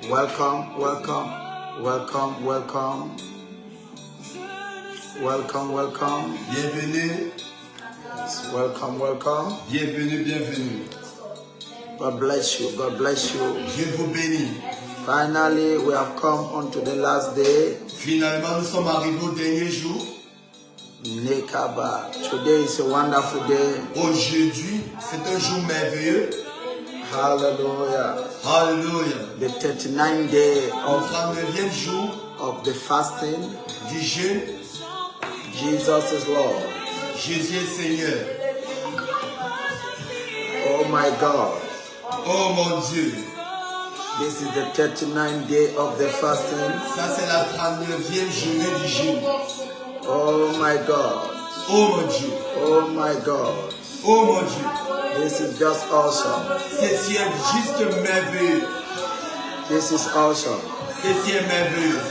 Welcome, welcome, welcome, welcome, welcome, welcome. Bienvenue. Yes, welcome, welcome. Bienvenue, bienvenue. God bless you, God bless you. Dieu vous bénit. Finally, we have come on to the last day. Finalement, nous sommes arrivés au dernier jour. Nekaba. Today is a wonderful day. Aujourd'hui, c'est un jour merveilleux. Hallelujah. Hallelujah. The 39th day Au 39e jour of the fasting. du jeûne, Jesus is Lord. Jésus est Seigneur. Oh my God. Oh mon Dieu. This is the 39th day of the fasting. Ça, c'est la 39e journée du jeûne. Oh my God. Oh mon Dieu. Oh my God. Oh mon Dieu. This is just awesome. Ceci est juste merveilleux. This is awesome. Ceci est merveilleux.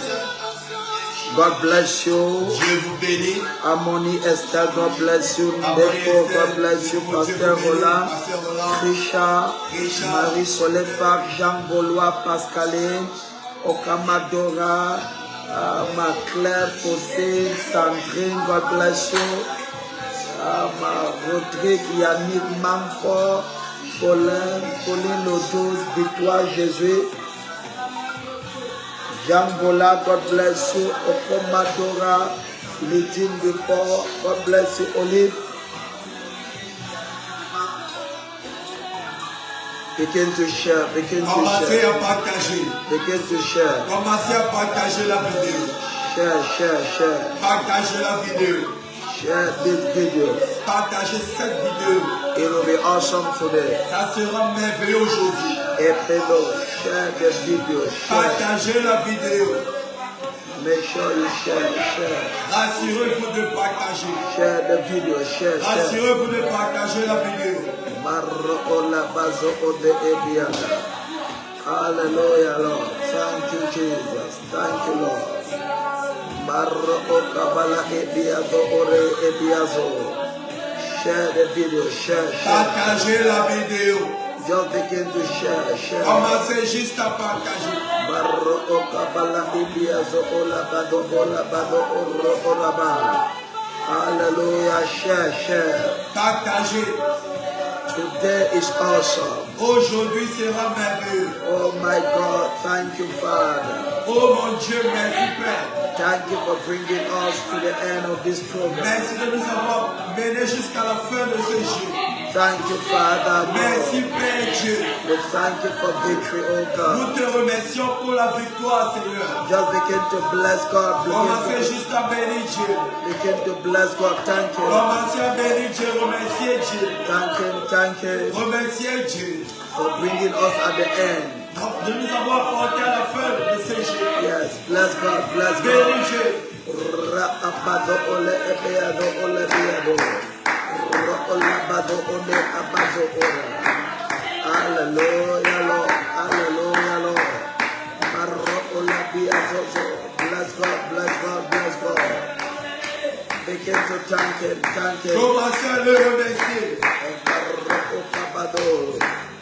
God bless you. Dieu vous bénit. Harmony Esther, God bless you. Therefore, God bless you. Pasteur Roland, Trisha, Marie Solefac, Jean Gaulois, Pascaline, Okamadora, Claire Fossé, Sandrine, God bless you. Rodrigue, Yannick Manfort, Pauline Lodos, Victoire Jésus, Jean Bola, God bless you. Okomadora, Lidine Before, God bless you. Olive, begin to share, begin to Commencez share, à partager. begin to share. Commencez à partager la vidéo. Share, share, share. Partagez la vidéo. Share this video. Partagez cette vidéo. It will be awesome today. Ça sera merveilleux aujourd'hui. Epelo, share the video. Share. Partagez la vidéo. Make sure you share, share. Rassurez-vous de partager. Share the video, share, share. Rassurez-vous de partager la vidéo. Marrola bazo ode ebiada. Hallelujah, Lord. Thank you, Jesus. Thank you, Lord. Marro okabala ebiazo ore ebiazo. Share the video, share, share. Partagez la vidéo. Just begin to share, share. Commencez juste à partager. Marro okabala ebiazo ola bado oro oraba. Hallelujah, share, share. Partagez. Today is awesome. Aujourd'hui sera merveilleux. Oh my God, thank you, Father. Oh mon Dieu, merci Père. Thank you for bringing us to the end of this program. Merci de nous avoir menés jusqu'à la fin de ce jour. Thank you, Father. Merci Père Dieu. We thank you for victory, oh God. Nous te remercions pour la victoire, Seigneur. Just begin to bless God. Commencez juste à bénir Dieu. Begin to bless God. Thank you. Commencez à bénir Dieu, remercier Dieu. Thank you, thank you Remercier Dieu. for bringing us at the end. De nous avoir porté à la fin de ce jour. Yes, bless God, bless God. Bénis Dieu. Ra-abado ole ebeado ole beado. Ra-olabado ole abazo ora. Hallelujah, Lord. Hallelujah, Lord. Marro-ola-biazo. Bless God, bless God, bless God. Begin to thank Him, thank Him. Commencez à le remercier. Marro-okabado.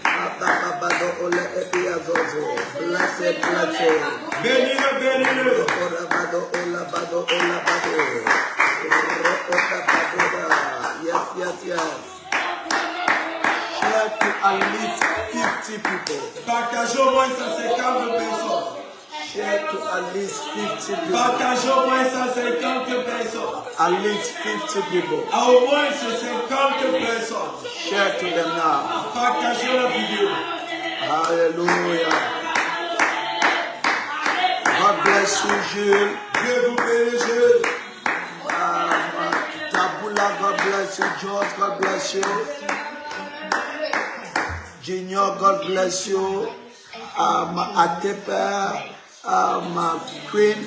Ababado ole ebiazozo. Bless it, bless it. Bénis-le, bénis-le. Orabado, olabado, olabado. Ro-okabado. Yes, yes, yes. Share to at least 50 people. Partagez au moins 150 personnes. Share to at least 50 people. Partagez au moins 150 personnes. At least 50 people. À au moins 50 personnes. Share to them now. Partagez la vidéo. Hallelujah. God bless you, Jules. Dieu vous bénisse, Jules. Tabula, God bless you. George, God bless you. Junior, God bless you. Atepa, Queen,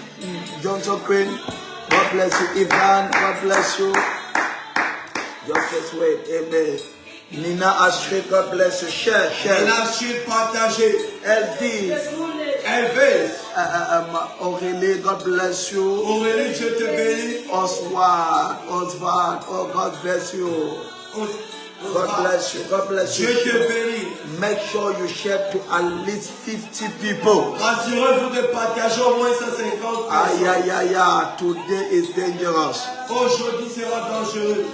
Johnson Queen, God bless you. Ivan, God bless you. Just wait, amen. Nina Ashray, God bless you. Share, share. Nina Ashray, partagez. Elvis, Elvis. Aurélie, God bless you. Aurélie, je te bénis. Oswald, oh God bless you. God bless you. God bless you. Dieu te bénit. Make sure you share to at least 50 people. Rassurez-vous de partager au moins 150 Aïe, personnes. aïe, aïe, aïe. Today is dangerous. Aujourd'hui sera dangereux.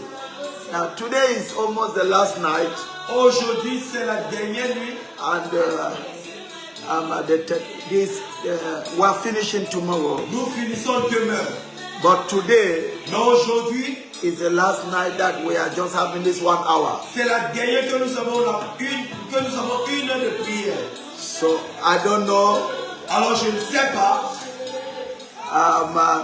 Now, today is almost the last night. Aujourd'hui c'est la dernière nuit. And we're finishing tomorrow. Nous finissons demain. But today Mais aujourd'hui, is the last night that we are just having this 1 hour. c'est la dernière que nous avons une heure de prière. So I don't know. Alors je ne sais pas.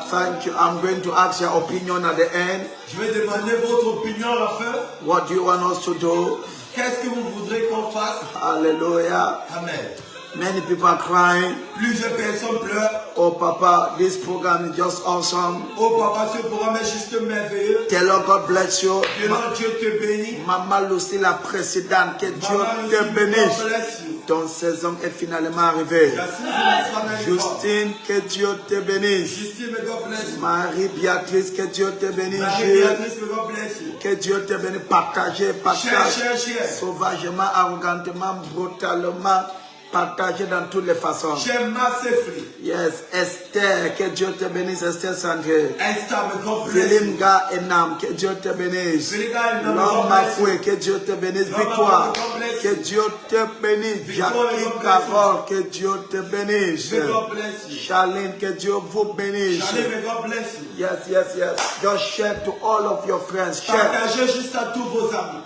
Thank you. I'm going to ask your opinion at the end. Je vais demander votre opinion à la fin. What do you want us to do? Qu'est-ce que vous voudrez qu'on fasse? Hallelujah. Amen. Many people are crying. Plusieurs personnes pleurent. Oh, Papa, this program is just awesome. Oh papa, ce programme est juste merveilleux. Tell her God bless you. Que Dieu te bénisse. Maman Lucie, la précédente, que Dieu Maman te Lucie, bénisse. God bless you. Ton saison est finalement arrivée. La saison sera arrivée. Justine, que Dieu te bénisse. Justine, may God bless you. Marie-Béatrice, que Dieu te bénisse. Marie-Béatrice, may God bless you. Que Dieu te bénisse. Partagez, Share. sauvagement, arrogantement, brutalement. Partagez dans toutes les façons. Share massively. Yes, Esther, que Dieu te bénisse. Esther Sandré. Esther, may God bless you. Philimga Enam, que Dieu te bénisse. Philimga Enam, L'homme God bless you. Mafoué, que Dieu te bénisse. L'homme Victoire, Mafoué, God bless que you. Dieu te bénisse. Victoire, Jackie God bless you. Carole, que Dieu te bénisse. May God bless you. Charlene, que Dieu vous bénisse. Charlie, may God bless you. Yes. Just share to all of your friends. Share. Partagez juste à tous vos amis.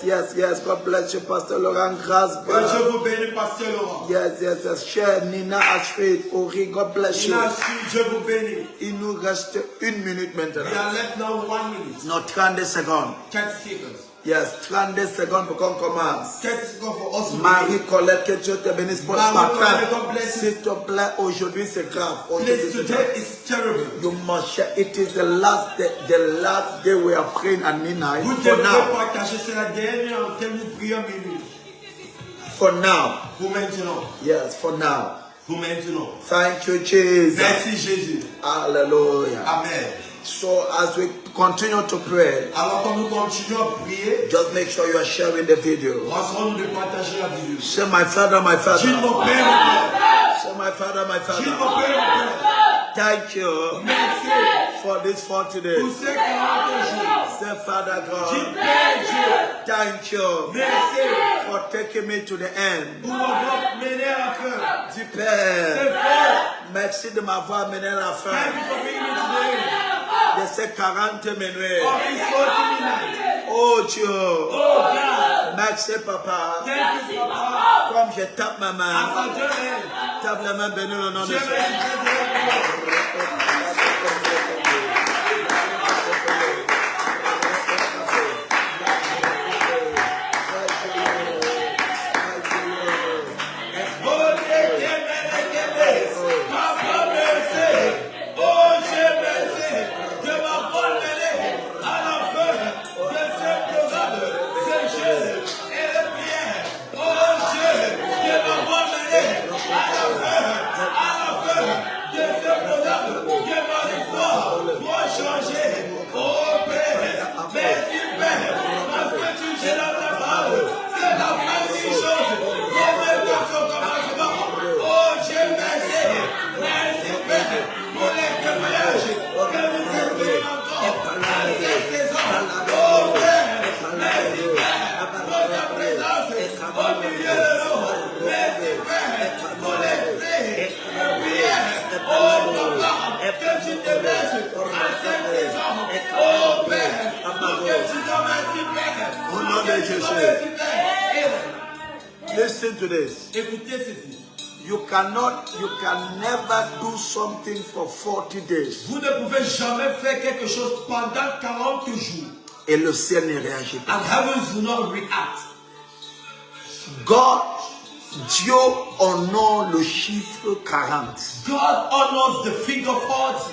Yes. God bless you, Pastor Laurent. Grâce. Que Dieu vous bénisse, Pasteur Laurent. Yes. Share Nina Ashford. Ori, God bless you. Nina Ashford, Dieu vous bénisse. Il nous reste 1 minute maintenant. We are left now 1 minute. Non, 30 secondes. 30 seconds. Yes, 30 secondes pour qu'on commence. 30 secondes for us to Marie-Colette, que Dieu te bénisse pour le Marie-Colette, God bless you. S'il te plaît, aujourd'hui c'est grave. Please, today is terrible. You must share. It is the last day we are praying at midnight. Vous For devez now. partager, c'est la dernière en laquelle nous prions minuit. For now. Pour maintenant. Yes, for now. Pour maintenant. Thank you, Jesus. Merci Jésus. Hallelujah. Amen. So as we continue to pray, alors quand nous continuons à prier, just make sure you are sharing the video. rassurons-nous de partager la vidéo. Say, my Father, my Father. Dis mon Père, mon Père. Say, my Father, my Father. Dis mon Père, mon Père. Thank you Merci for this 40 days. pour ces 40 jours. Say, Father Dis God, Père Dieu. thank you Merci for taking me to the end. pour m'avoir mené à la fin. Dis C'est Père, fort. merci de m'avoir mené à la Thank fin you for bringing me today. de ces 40 minutes. Oh, it's 40 minutes. Oh Dieu, Oh God. merci Papa. Thank you, Papa. Comme je tape ma main, As I join in, tape la main bénie le nom de Dieu Jésus. merci. Au nom de Jésus. Listen to this. Écoutez ceci. You can never do something for 40 days. Vous ne pouvez jamais faire quelque chose pendant 40 jours. Et le ciel ne réagit pas. And heavens do not react. God, Dieu honore le chiffre 40. God honors the figure 40.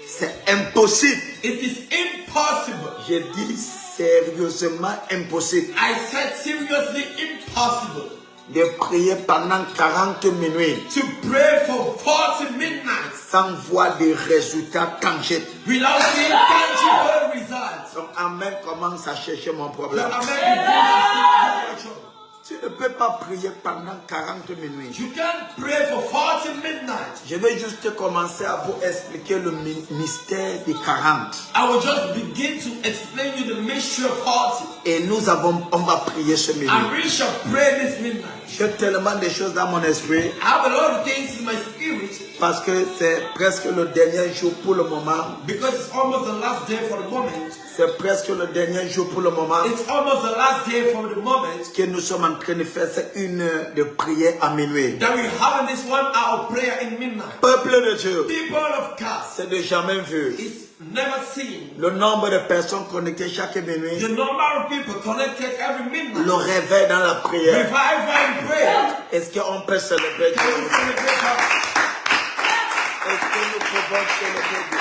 C'est impossible. It is impossible. J'ai dit sérieusement impossible. I said seriously impossible. De prier pendant 40 minutes To pray for 40 midnights sans voir des résultats tangibles. without seeing tangible results. Son amen commence à chercher mon The problème. amen begins to see. Tu ne peux pas prier pendant 40 minutes. You can't pray for 40 midnight. Je vais juste commencer à vous expliquer le mystère des 40. I will just begin to explain you the mystery of 40. Et on va prier ce minuit. And we shall pray this midnight. J'ai tellement de choses dans mon esprit. I have a lot of things in my spirit. Parce que c'est presque le dernier jour pour le moment. Because it's almost the last day for the moment. C'est presque le dernier jour pour le moment. It's almost the last day for the moment. Ce que nous sommes en train de faire, c'est une heure de prière à minuit. That we have this 1 hour prayer in midnight. Peuple de Dieu, People of God. c'est de jamais vu. It's never seen. Le nombre de personnes connectées chaque minuit. The number of people connected every midnight. Le réveil dans la prière. Revival in prayer. Est-ce qu'on peut célébrer Can Dieu? we celebrate God? Est-ce que nous pouvons célébrer Dieu?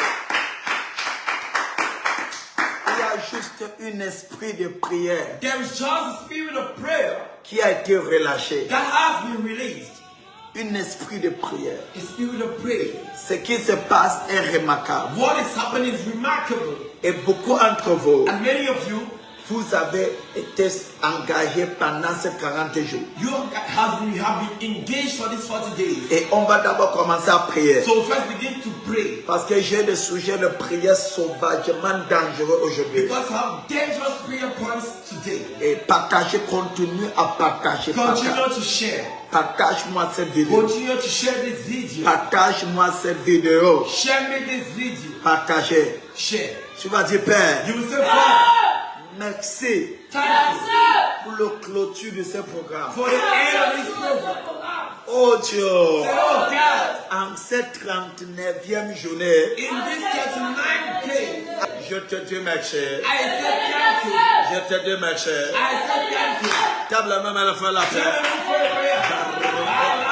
Il y a juste un esprit de prière There is just a spirit of prayer qui a été relâché. that has been released. Un esprit de prière. A spirit of prayer. Ce qui se passe est remarquable. What is happening is remarkable. Et beaucoup d'entre vous, And many of you, vous avez été engagés pendant ces 40 jours. you have been engaged for these 40 days. Et on va d'abord commencer à prier. So first begin to pray. Parce que j'ai des sujets de prière sauvagement dangereux aujourd'hui. Because we have dangerous prayer points today. Et partagez, continuez à partager. Continue to share. Partage-moi cette vidéo. Continue to share this video. Partage-moi cette vidéo. Share me this video. Partagez. Share. Tu vas dire, Père, You will say, Father, merci thank you pour le clôture de ce programme. for the end of this program. Oh Dieu, Say, oh God, en cette 39e journée, in this 39th day, je te dis merci. I say thank you. Je te dis merci. I say thank you. Tape la main à la fin de la Tell paix. me for prayer.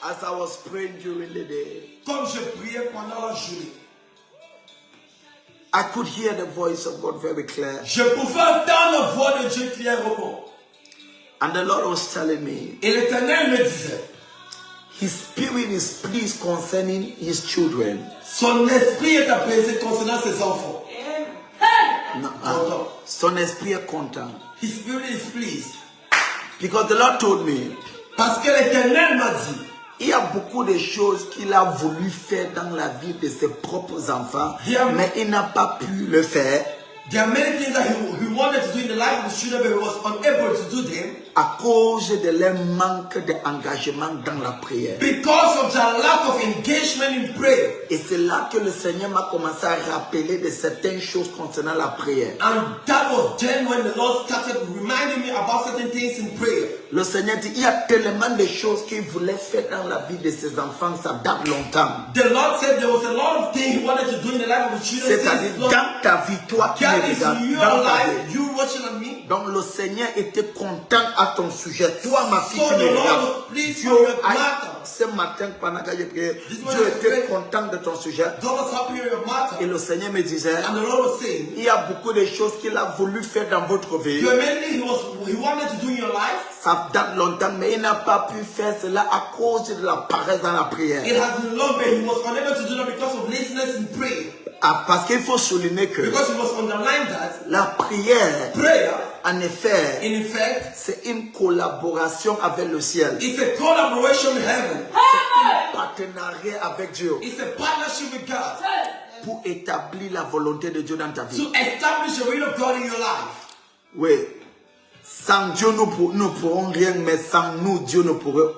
As I was praying during the day, Comme je priais pendant la journée, I could hear the voice of God very clear. je pouvais entendre la voix de Dieu clairement. And the Lord was telling me, Et l'Éternel me disait, His spirit is pleased concerning His children. son esprit est apaisé concernant ses enfants. No, son esprit est content. His spirit is pleased. Because the Lord told me, Parce que l'Éternel m'a dit, il y a beaucoup de choses qu'il a voulu faire dans la vie de ses propres enfants, mais il n'a pas pu le faire. there are many things that he wanted to do in the life of the children, but he was unable to do them. à cause de leur manque d'engagement dans la prière. Because of their lack of engagement in prayer. Et c'est là que le Seigneur m'a commencé à rappeler de certaines choses concernant la prière. And that was then when the Lord started reminding me about certain things in prayer. Le Seigneur dit, il y a tellement de choses qu'il voulait faire dans la vie de ses enfants, ça date longtemps. The Lord said there was a lot of things He wanted to do in the life of the children. C'est-à-dire dans ta vie, toi qui me God is regardes, in your dans ta life, vie. you watching at me. Donc le Seigneur était content à ton sujet. Toi, ma fille, So qui me the Lord regarde. was pleased Dieu for your a- matter. ce matin, pendant que j'ai prié, This Dieu morning, était pray. content de ton sujet. God was happy with your matter. Et le Seigneur me disait, And the Lord was saying, il y a beaucoup de choses qu'il a voulu faire dans votre vie. mainly He wanted to do in your life. Ça date longtemps, mais il n'a pas pu faire cela à cause de la paresse dans la prière. It has been long, but He was unable to do that because of laziness in prayer. Ah, parce qu'il faut souligner que Because He was underlined that la prière, prayer, en effet, in effect, c'est une collaboration avec le ciel. is a collaboration with heaven. Un partenariat avec Dieu It's a partnership with God pour établir la volonté de Dieu dans ta vie. to establish the will of God in your life. Oui. Sans Dieu, nous pourrons rien, mais sans nous, Dieu ne peut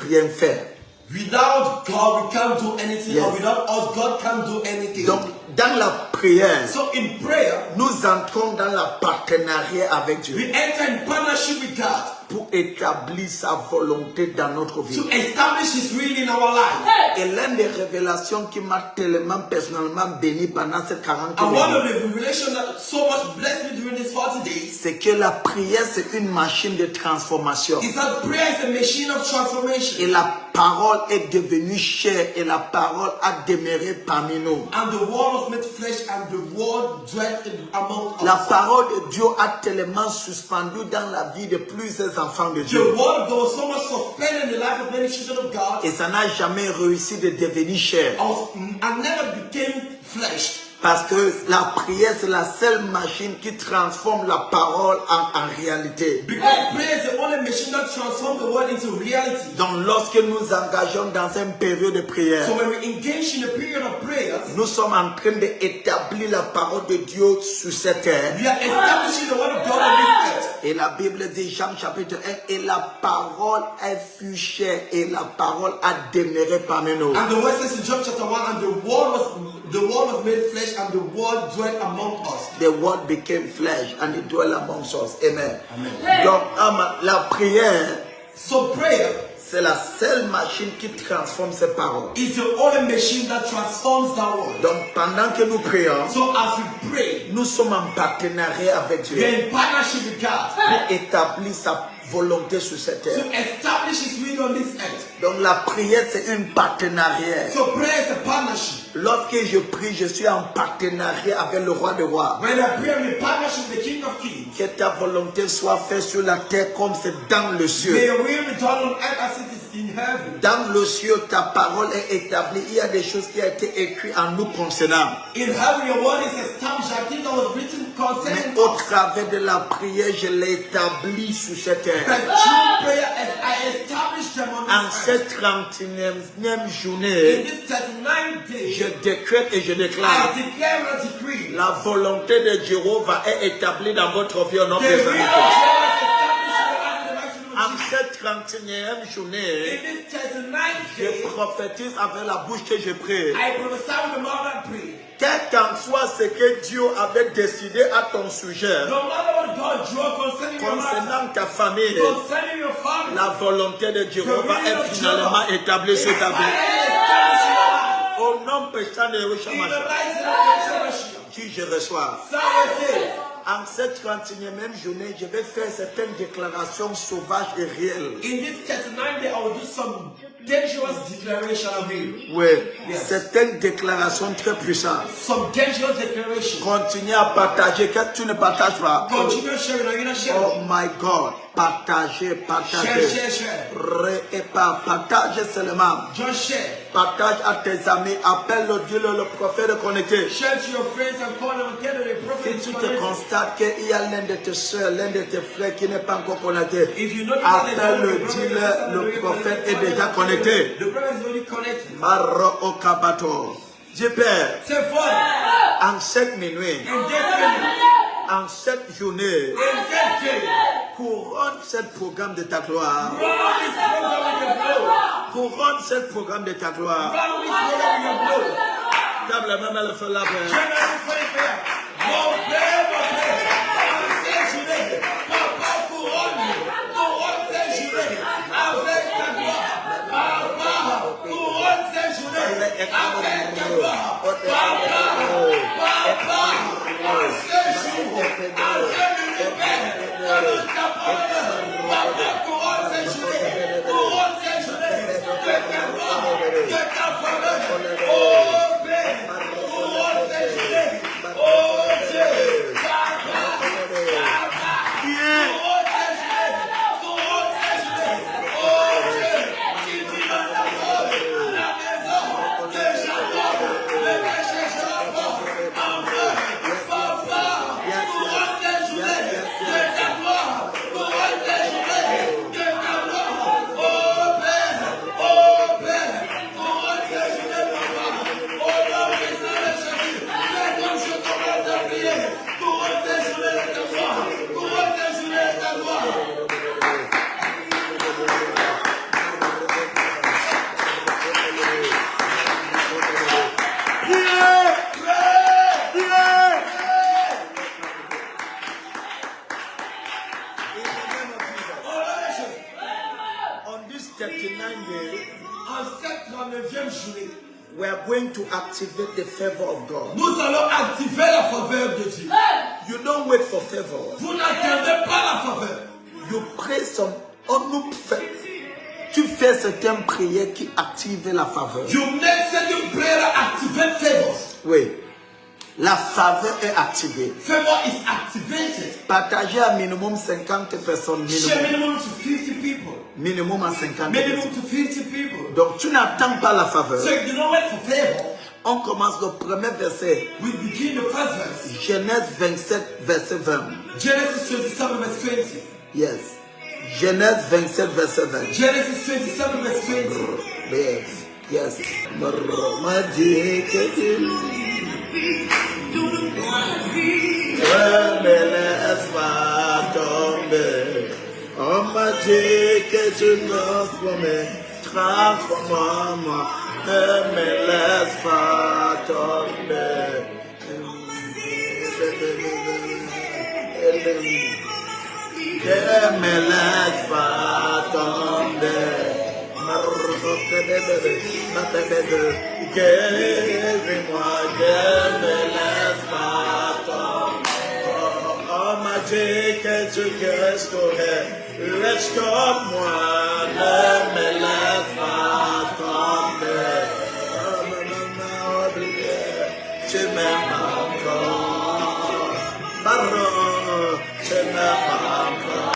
rien faire. Without God, we can't do anything, Yes. or without us, God can't do anything. Donc, dans la prière, So in prayer, nous entrons dans le partenariat avec Dieu we enter in partnership with God pour établir sa volonté dans notre vie. to establish His will in our life. Et l'une des révélations qui m'a tellement personnellement béni pendant ces 40 And one of minutes, the revelations that so much blessed me during these 40 days c'est que la prière, c'est une machine de transformation. is that prayer is a machine of transformation. Et la parole est devenue chair et la parole a demeuré parmi nous. And the word was made flesh, and the word dwelt among La us. parole de Dieu a tellement suspendu dans la vie de plusieurs enfants de The Dieu. word of God was so much suspended in the life of many children of God, Et ça n'a jamais réussi de devenir chair. and never became flesh. Parce que la prière, c'est la seule machine qui transforme la parole en réalité. Because prayer is the only machine that transforms the word into reality. Donc lorsque nous engageons dans une période de prière, So when we engage in a period of prayers, nous sommes en train d'établir la parole de Dieu sur cette terre. we are establishing the word of God on this earth. Et la Bible dit, Jean chapitre 1, et la parole est fut chair et la parole a demeuré parmi nous. And the word says in John chapter 1, and the word was made flesh, and the word dwelt among us. The word became flesh and it dwelt amongst us. Amen. Donc la prière, So prayer c'est la seule machine qui transforme ces paroles. is the only machine that transforms that word. Donc pendant que nous prions, So as we pray, nous sommes en partenariat avec we are Dieu in partnership with God pour établir sa volonté sur cette to terre. establish His will on this earth. Donc la prière, c'est une partenariat. So prayer is a partnership. Lorsque je prie, je suis en partenariat avec le roi des rois. When I pray, I'm in partnership with the King of Kings. Que ta volonté soit faite sur la terre comme c'est dans le May ciel. your will be done on earth as it is in heaven. Dans le ciel, ta parole est établie. Il y a des choses qui ont été écrites en nous concernant. In heaven, your word is established. I think that was written concerning Mais au us. travers de la prière, je l'ai établi sur cette terre. But through prayer, I established them on En this earth. cette 39e In journée, this 39 days, je décrète et je I déclare declare and decree la volonté de Jéhovah est établie dans votre vie au nom the de will of Jésus. God is established in the life of the mighty name En of Jesus. cette 31e journée, In this 39th je day, prophétise avec la bouche que je prie. I prophesy with the mouth I pray. Quel qu'en soit ce que Dieu avait décidé à ton sujet, No matter what God draw concerning your life, concernant ta famille, concerning your family, la volonté de Jéhovah est finalement établie sur ta vie. establish in your life. Au nom puissant de In the Yeshua, mighty name of Yeshua. qui je reçois. Say En cette 31e journée, je vais faire certaines déclarations sauvages et réelles. in this 39 day, I will do some dangerous declaration of you. Oui, Yes. certaines déclarations très puissantes. Some dangerous declaration. Continue à partager. Quand tu ne partages pas, Continue sharing. Are you not oh sharing? my God, partagez, partagez. Share. Partage seulement. Just share. Partage à tes amis. Appelle le Dieu, le prophète connecté. Share to your friends and call them and tell them the prophet Si is tu te connected. constates qu'il y a l'un de tes soeurs, l'un de tes frères qui n'est pas encore connecté, If you know appelle-le, dis-le, le prophète est déjà connecté. The prophet is already connected. Maro Okabato. Dieu Père, Say, Father, en cette minuit, in this minute, en cette journée, in this day, Couronne ce programme de ta gloire. Crown this program with your glory. Couronne ce programme de ta gloire. Crown this program with your glory. Table même à le feu là. General prayer. Mon père, c'est juré. Papa, couronne c'est juré. Avec ta gloire. Papa, couronne c'est juré. Avec ta gloire. Papa, c'est juré. Avec le Père. Avec ta parole. Papa, couronne c'est juré. Couronne c'est juré. De ta gloire. De ta faveur. Oh Père. Couronne c'est juré. Oh Dieu. Papa. Papa. Couronne c'est juré. Couronne c'est juré. Oh Dieu. Qui dit dans la robe, la maison de Jacob. Le péché Jacob. Enfin. Papa. Couronne c'est juré. De ta gloire. Couronne c'est juré. De ta gloire. Oh Père. Oh Père. Couronne c'est juré, Papa. Au nom de Jésus. Mais comme je commence à prier. Couronne c'est juré de ta gloire. Couronne c'est juré de ta gloire. On this 39 day, En cette 39e journée, we are going to activate the favor of God. nous allons activer la faveur de Dieu. You don't wait for favor. Vous n'attendez pas la faveur. You pray some. Tu fais certaines prières qui activent la faveur. You make certain prayer activate favors. Oui. La faveur est activée. Favor is activated. Partagez à minimum 50 personnes. Share Minimum, minimum to 50 people. minimum à 50 Minimum personnes. to 50 people. Donc tu n'attends pas la faveur. So you do not wait for favor. On commence le premier verset. We begin the first verse. Genèse 27, verset 20. Genesis 27 verse 20. Yes. Genèse 27, verset 20. Genesis 27 verse 20. Yes. Yes. M'a dit que tu ne me laisses pas tomber. On m'a dit que tu transformes-moi. Ne me laisse pas tomber. Ne me laisse pas tomber. Guéris-moi, ne me laisse pas tomber. On m'a dit que tu restaurais. Restaure-moi, ne me laisse pas tomber. Oh, maman, oublié, tu m'aimes encore. Baron, tu m'aimes encore.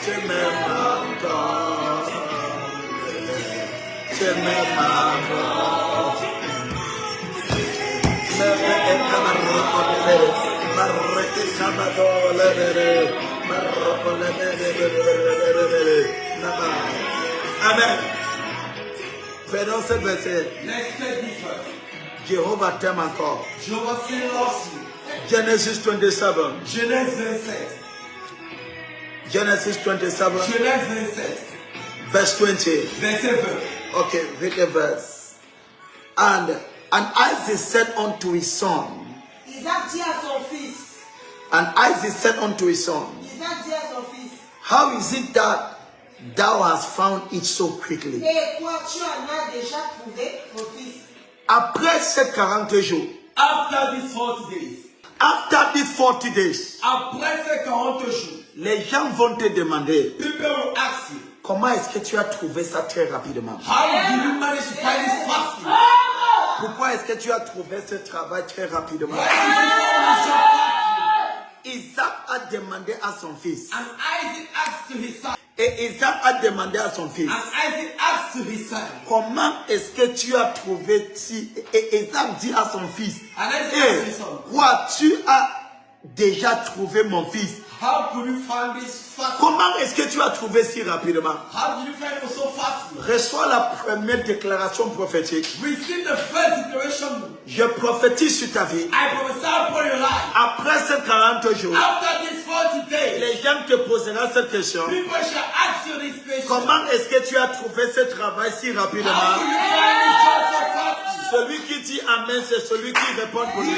Tu m'aimes encore. Tu m'aimes encore. Amen. Faisons ce verset. Let's take this verse. Jéhovah t'aime encore. Jehovah still loves you. Genesis 27. Genèse 27. Genesis 27, Genèse 27. verse 20. Verset 20. Okay, read the verse. And Isaac said unto his son. Isaac dit à son fils. And Isaac said unto his son. Isaac dit à son fils. How is it that thou hast found it so quickly? Et toi, tu en as déjà trouvé, mon fils. Après ces 40 jours. After these 40 days. After these 40 days. Après ces 40 jours. Les gens vont te demander. People will ask you. Comment est-ce que tu as trouvé ça très rapidement? How did you manage to find this fasting? Pourquoi est-ce que tu as trouvé ce travail très rapidement? Why did you find this job fasting? Isaac a demandé à son fils. And Isaac asked to his son. Et Isaac a demandé à son fils. And Isaac asked to his son. Comment est-ce que tu as trouvé si? Et Isaac dit à son fils. And Isaac asked his son. Quoi, tu as déjà trouvé mon fils? How could you find this fasting? Comment est-ce que tu as trouvé si rapidement? How did you find it so fast? Reçois la première déclaration prophétique. Receive the first declaration. Je prophétise sur ta vie. I prophesy upon your life. Après ces 40 jours, After these days, les gens te poseront cette question. people shall ask you this question. Comment est-ce que tu as trouvé ce travail si How rapidement? do you find this job so fast? Celui qui dit Amen, c'est celui qui répond pour lui.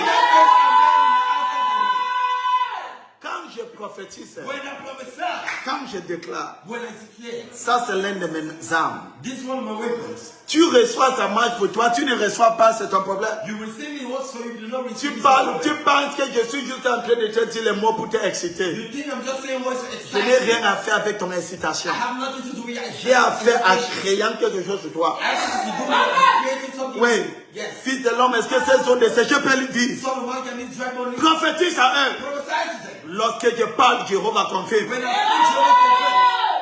Quand je prophétise, When I prophesy, quand je déclare, when I declare, ça c'est l'un de mes armes. this one my weapons. Tu reçois sa marche pour toi, tu ne reçois pas, c'est ton problème. You receive it also, you do not Tu receive it. penses que je suis juste en train de te dire les mots pour t'exciter. You think I'm just saying what's Je n'ai exciting? rien à faire avec ton incitation. I have nothing to do with it. J'ai affaire à créant quelque chose sur toi. I have to do with creating something. Oui. Yes. Fils de l'homme, est-ce que ces zones de séché peuvent le vivre? Some man can be dry money. Prophétise à eux. Prophesy to them. Lorsque je parle, Jéhovah confirme. When I speak, Jehovah confirm.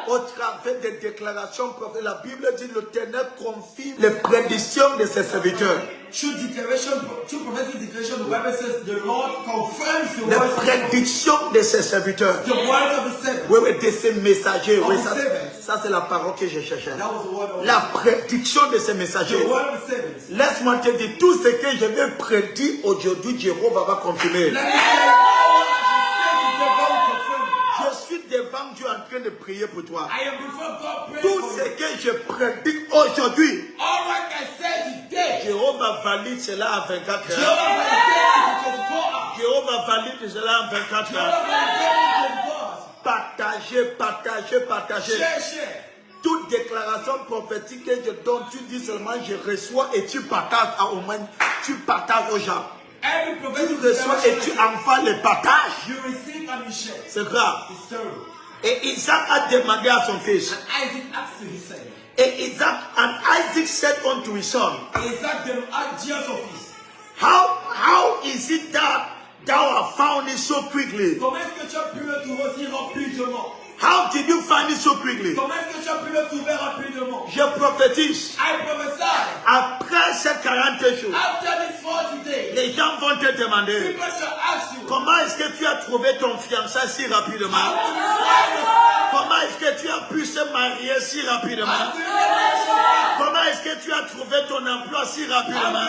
Au travers des déclarations prophétiques, la Bible dit l'Éternel confirme les prédictions de ses serviteurs. True declaration, true prophetic declaration, the Bible says the Lord confirms the Les words of prédictions de ses serviteurs. the words of the servant. Oui, oui, de ses messagers. Oui, Of the servants. ça c'est la parole que je cherchais. That was the word of La prédiction de ses messagers. the word of the servants. Laisse-moi te dire, tout ce que je vais prédire aujourd'hui, Jéhovah va confirmer. Let me tell you all I should say to the God will confirm. Je suis devant Dieu en train de prier pour toi. I am before God praying Tout for ce you. que je prédis aujourd'hui, All right, I said today. Jéhovah valide cela en 24 heures. Jehovah validates it in 24 hours. Jéhovah valide cela en 24 Jehovah heures. validates it in 24 hours. Partagez, partagez, partagez. Share. Toute déclaration prophétique que je donne, tu dis seulement je reçois et tu partages à au moins, tu partages aux gens. Every Tu prophetic reçois et tu declaration enfants les partages. you receive and you share. C'est grave. It's terrible. Et Isaac a demandé à son fils. And Isaac asked him, he said, Et Isaac said unto his son, Isaac them asked Jesus of his. How is it that thou hast found it so quickly? Comment est-ce que tu as pu le trouver aussi rapidement? How did you find it so quickly? Comment est-ce que tu as pu le trouver rapidement? Je prophétise. I prophesy. Après ces 40 jours, After this 40 days, les gens vont te demander, people shall ask you, comment est-ce que tu as trouvé ton fiançailles si rapidement? how do you find it? Comment est-ce que tu as pu se marier si rapidement? How do you find Comment est-ce que tu as trouvé ton emploi si rapidement?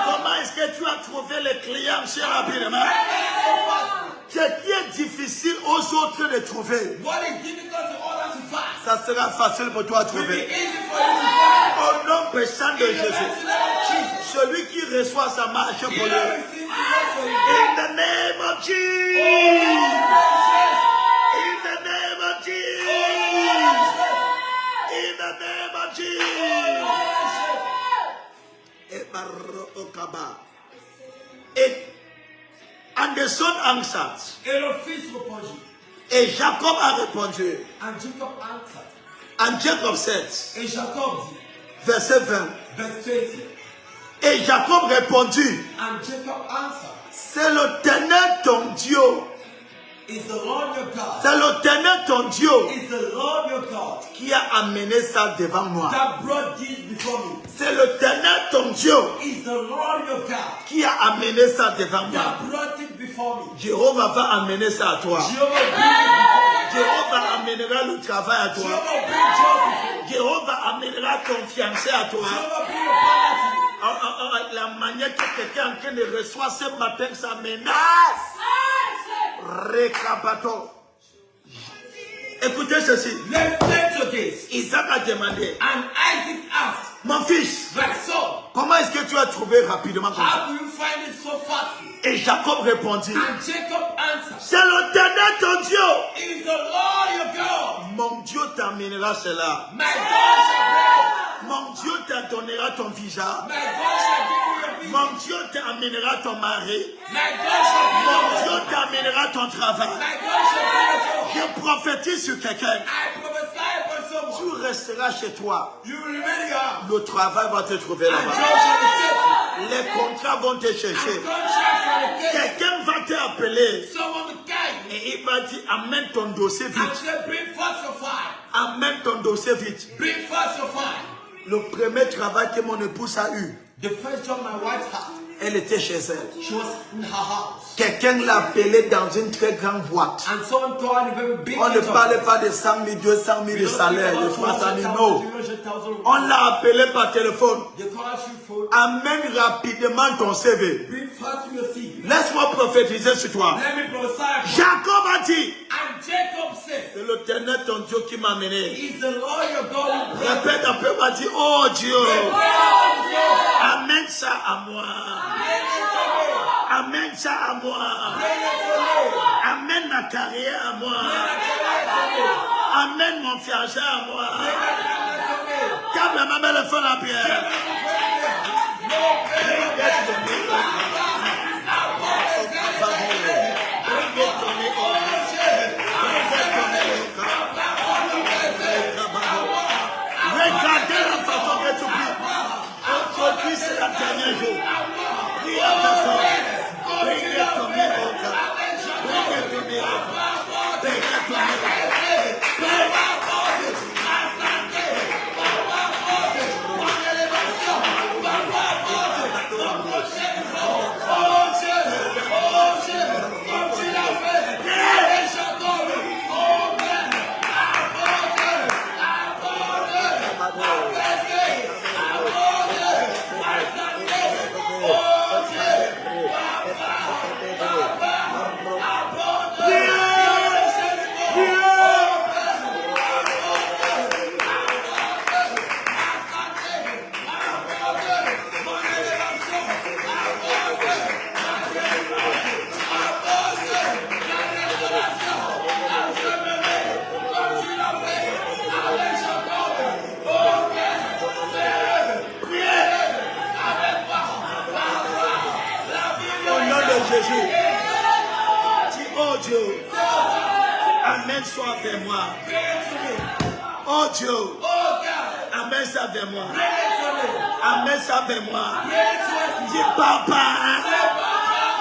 Comment est-ce que tu as trouvé les clients si rapidement? Ce qui est difficile aux autres de trouver, What is difficult to others to find? ça sera facile pour toi à It will be trouver. easy for you to find. Au nom puissant de In the Jésus, mighty name of Jesus. celui qui reçoit sa marche pour He lui. that receives the word for you. In the name of Jesus. In the name of Jesus. In the name of Jesus. And the son answered. Et le fils répondit. Et Jacob a répondu. And Jacob answered. And Jacob said, Et Jacob dit, verset 20. verse 20. Et Jacob répondit, And Jacob answered, c'est l'Éternel ton Dieu. is the Lord your God. C'est l'Éternel ton Dieu Is the Lord your God qui a amené ça devant moi. that brought this before me. C'est l'Éternel ton Dieu Is the Lord your God qui a amené ça devant moi. that brought it before me. Jéhovah va amener ça à toi. Jehovah bring it before me. Jéhovah amènera le travail à toi. Jehovah bring joy before me. Jéhovah amènera ton fiancé à toi. Jehovah bring your partner to you. La manière que quelqu'un est en train de recevoir ce matin, ça menace. Récapato. Écoutez ceci. Let's take to this. Isaac a demandé, And Isaac asked, mon fils, my son, comment est-ce que tu as trouvé rapidement comme ça? how do you find it so fast? Et Jacob répondit, And Jacob answered, c'est l'Éternel ton Dieu. is the Lord your God. Mon Dieu t'amènera cela. My God shall bring. Mon Dieu te donnera ton visa. My God shall give you your peace. Mon Dieu t'amènera ton mari. My God shall give Mon you Dieu your joy. t'amènera ton travail. My God shall bring your joy. Je prophétise sur quelqu'un. I prophesy upon someone. Tu resteras chez toi. You will remain here. Le travail va te trouver And là-bas. joy shall be Les contrats vont te taken. chercher. And contracts shall be taken. Quelqu'un va t'appeler Someone will guide you. et il va dire amène ton dossier And vite. say, bring forth your fire. Amène ton dossier vite. Bring forth your fire. Le premier travail que mon épouse a eu, The first job my wife had, elle était chez elle. she was in her house. Quelqu'un l'a appelée dans une très grande boîte. And someone told her a very big On ne job. parlait pas de 100 000, 200 000 de salaire, de 300 000, non. On l'a appelé par téléphone. They call her through phone. Amène rapidement ton CV. Bring forth your CV. Laisse-moi prophétiser sur toi. Let me prophesy. Jacob a dit, And Jacob said, c'est l'Éternel ton Dieu qui m'a mené. Is the Lord your God who brought Répète un peu, m'a dit, oh Dieu, you? amène ça à moi. Amène ça à moi. Amène ma carrière à moi. Amène mon fiancé à moi. Quand la maman le fait la pierre. Regardez la façon que tu pries. Aujourd'hui, c'est la dernière jour. Prie à ta soeur. Bring it to me, oh God. Bring it to me, oh God. Bring it to me. Jésus, dis, oh Dieu, amène ça vers moi. Oh Dieu, amène ça vers moi. Amène ça vers moi. Dis, papa,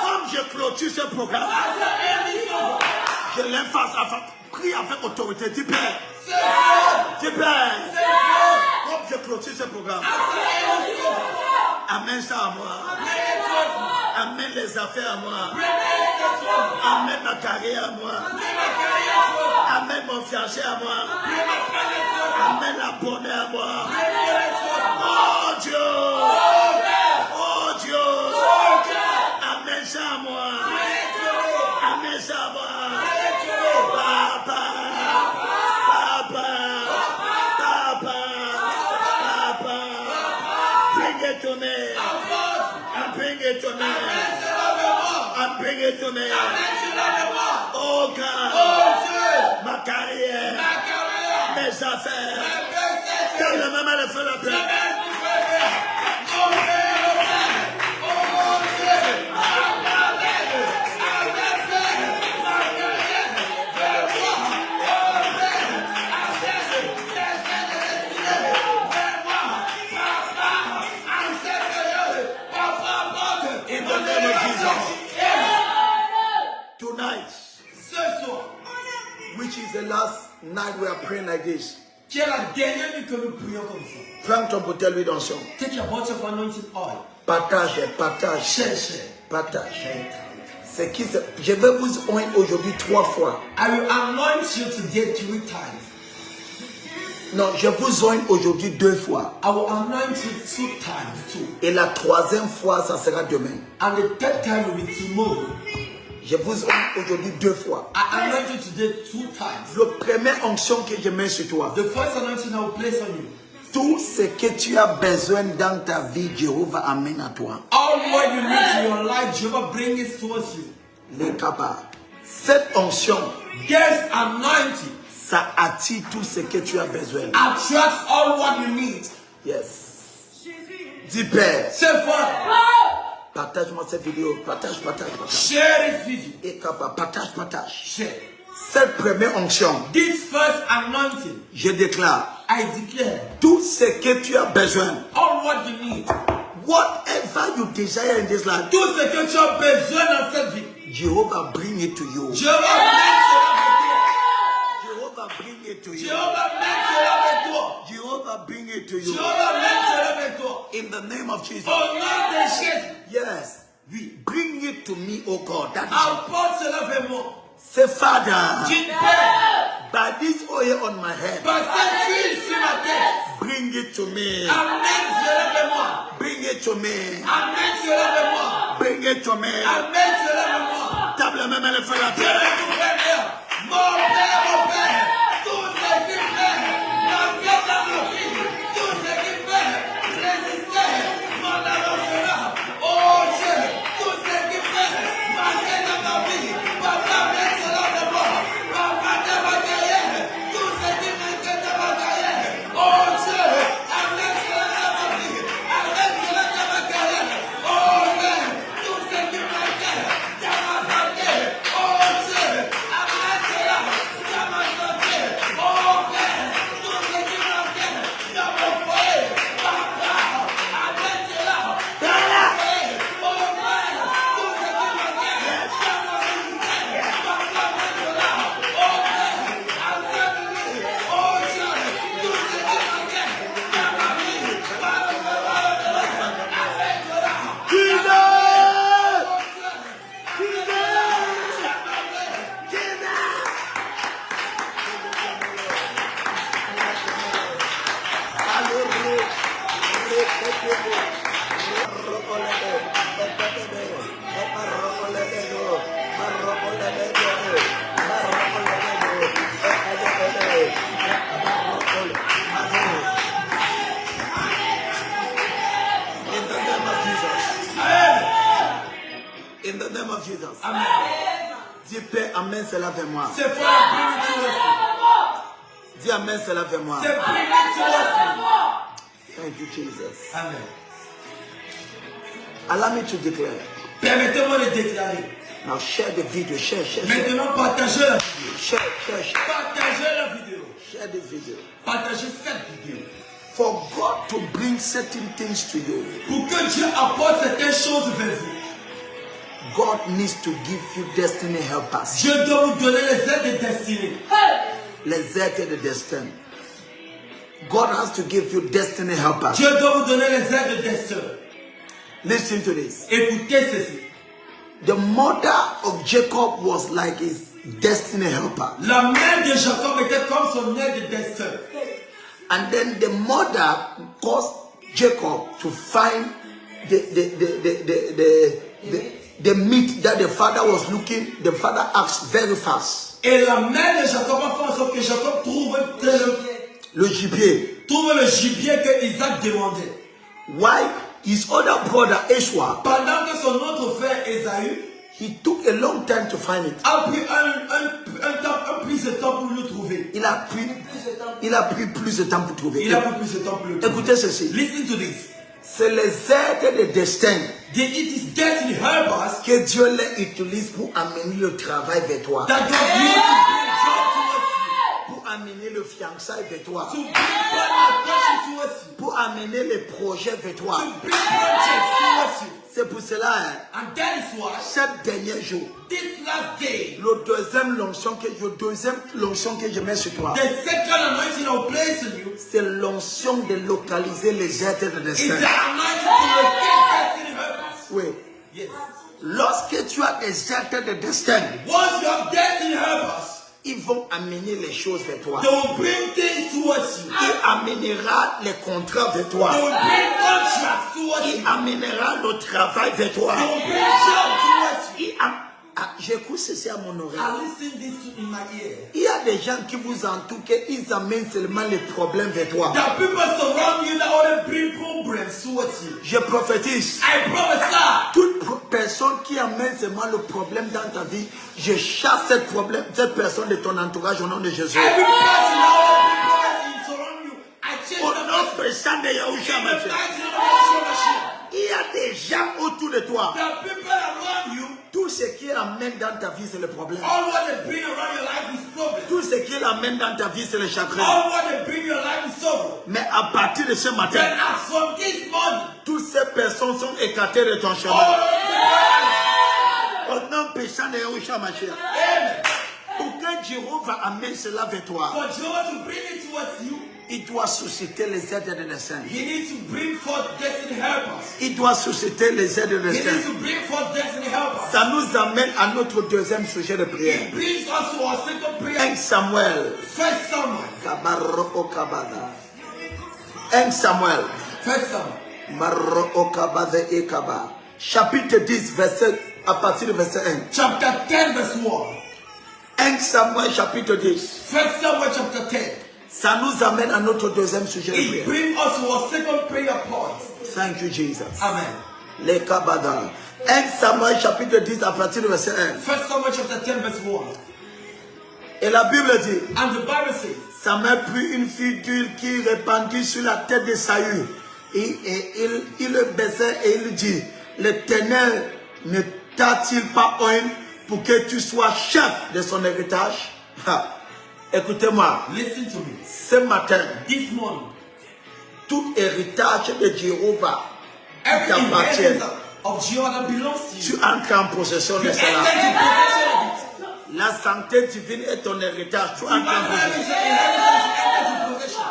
comme je clôture ce programme, je l'efface afin, prie avec autorité. Dis, Père, dis, Père, comme je clôture ce programme, amène ça à moi. Amène les affaires à moi. Amène ma carrière à moi. Amène mon fiancé à moi. Amène la bonheur à moi. Oh Dieu. Oh Dieu. Amène ça à moi. Amène ça à moi. Papa. Papa. Papa. Papa. Bring it to me. Bring it to me. Bring it to me. Oh God. Ma carrière. Mes affaires. Quand la maman le fait la paix. Which is the last night we are praying like this. Qui est la dernière nuit que nous prions comme ça. Prends ton bouteille d'huile d'onction. Take your bottle of anointing oil. Partage, partage. Share. Partage. C'est qui c'est? Je vais vous oindre aujourd'hui 3 fois. I will anoint you today 3 times. Non, je vous oigne aujourd'hui 2 fois. I will anoint you 2 times too. Et la 3e fois, ça sera demain. And the 3rd time will be tomorrow. Je vous oigne aujourd'hui 2 fois. I anoint you today 2 times. La première onction que je mets sur toi. The first anointing I will place on you. Tout ce que tu as besoin dans ta vie, Jéhovah amène à toi. All what you need in your life, Jehovah bring it towards you. Les capables. Cette onction, This anointing, ça attire tout ce que tu as besoin. attracts all what you need. Yes. Dis Père. Say Father. Partage-moi cette vidéo. Partage. Share this video. Et capable. Partage. Share. Cette première onction, This first anointing, je déclare, I declare, tout ce que tu as besoin, all what you need, whatever you desire in this life, tout ce que tu as besoin dans cette vie, Jehovah bring it to you. Jehovah Bring it to you. Jehovah met cela avec toi. Jehovah bring it to you. Jehovah met cela avec toi. In the name of Jesus. Au nom de Jésus. Yes. Bring it to me, oh God. That is it. Apporte cela vers moi. Say, Father, Dis Père, by this oil on my head, par cette huile sur ma tête, bring it to me. amène cela vers moi. Bring it to me. Amène cela vers moi. Bring bring it to me. Amène cela à moi. Tape les mains, les fais la Je terre. vais tout faire. Mon Père, tout ce qui fait, m'enquête dans ma vie, tout ce qui fait, résister, mon avancement. Oh Dieu, tout ce qui fait, m'enquête dans ma vie, papa, mets cela de moi, papa, dans ma carrière, tout ce qui m'inquiète dans ma carrière. Oh Dieu, amène cela dans ma vie, amène cela dans ma carrière. Oh Père, tout ce qui m'inquiète dans ma santé. Oh Dieu, amène cela dans ma santé. Oh Père, tout ce qui m'inquiète dans mon foyer. Papa, amène cela dans mon foyer. Oh Père, tout ce qui m'inquiète dans mon ministère. Papa, amène cela. Oh Père, amène-le. Oh Dieu, tout ce qui m'inquiète dans ma vie. Papa, amène cela. In the name of Jesus. Amen. Dis Père, amène cela vers moi. C'est for bring it to us. Dis amène cela vers moi. C'est bring it to us. Thank you, Jesus. Amen. Allow me to declare. Permettez-moi de déclarer. Now share the video. Share. Maintenant, partagez la vidéo. Share. Partagez la vidéo. Share this video. Partagez cette vidéo. For God to bring certain things to you, Pour que Dieu apporte certaines choses vers vous, God needs to give you destiny helpers. Dieu doit vous donner les aides de destinée. Les aides de destin. God has to give you destiny helpers. Dieu doit vous donner les aides de destin. Listen to this. Écoutez ceci. The mother of Jacob was like his destiny helper. La mère de Jacob était comme son aide de destin. And then the mother caused Jacob to find the meat that the father was looking. The father asked very fast. Et la mère de Jacob a fait en sorte que Jacob trouve Le gibier. le gibier que Isaac demandait. Why? His other brother Esau, Pendant que son autre frère Ésaü he took a long time to find it. a pris un plus de temps pour le trouver. Il a pris plus de temps pour trouver. Il a pris plus de temps pour le trouver. Écoutez ceci. Listen to this. C'est les aides de destin It is destiny helpers que Dieu les utilise pour amener le travail vers toi, that God uses to bring job towards you, pour amener le fiançailles vers toi, to bring attention towards you, pour amener les projets vers toi. to bring projects towards you. C'est pour cela, hein, And that is why chaque dernier jour, this last day, le deuxième l'onction que je mets sur toi, the second anointing I will place on you c'est l'onction de localiser les aides de is destin. the anointing to locate destiny helpers. Oui. Yes. Lorsque tu as des aides de destin, Once you have destiny helpers, ils vont amener les choses vers toi. they will bring things towards you. Il amènera les contrats vers toi. They will bring contracts towards you. Il amènera le travail vers toi. They will bring job towards you. J'écoute ceci à mon oreille. I listen this in my ear. Il y a des gens qui vous entourent, ils amènent seulement les problèmes vers toi. That people surround you that only bring problems towards you. Je prophétise. I prophesy. Toute personne qui amène seulement le problème dans ta vie, je chasse cette personne de ton entourage au nom de Jésus. Every person that only bring problems surround you, I change Au the nom person. puissant de Yahushua In the Mashiach. mighty name of Yeshua Mashiach. Il y a des gens autour de toi. The people around you, Tout ce qui amène dans ta vie, c'est le problème. all what they bring around your life is problem. Tout ce qui amène dans ta vie, c'est le chagrin. All what they bring your life is sorrow. Mais à partir de ce Then matin, as from this morning, toutes ces personnes sont écartées de ton chemin. all Au nom puissant de Yahushua Mashiach. Amen. Pour que Jéhovah amène cela vers toi, For Jehovah to bring it towards you, il doit susciter les aides de destin. he needs to bring forth destiny helpers. Il doit susciter les aides de He needs destin. to bring forth destiny helpers. Ça nous amène à notre deuxième sujet de prière. It brings us to our second prayer. 1 Samuel. First Samuel. Kabaroko kabada. 1 Samuel. First Samuel. Maroko kabade ekaba. chapitre 10, à partir du verset 1. Chapter 10 verse 1. 1 Samuel chapitre 10. 1 Samuel chapter 10. Ça nous amène à notre deuxième sujet de It prière. brings us to our second prayer point. Thank you, Jesus. Amen. Les Kabbalah. 1 Samuel chapitre 10 à partir du verset 1. 1 Samuel chapter 10 verse 1. Et la Bible dit, And the Bible says, Samuel prit une fille d'huile qui répandit sur la tête de Saül. Et il le baisait et il dit, l'Éternel ne t'a-t-il pas oint pour que tu sois chef de son héritage? Écoutez-moi, listen to me. ce matin, This morning, tout héritage de Jéhovah every t'appartient. inheritance of Jehovah belongs to you. Tu entres en possession de You enter cela. into possession of it. La santé divine est ton héritage. Tu entres en Divine possession. is your inheritance. You enter into possession.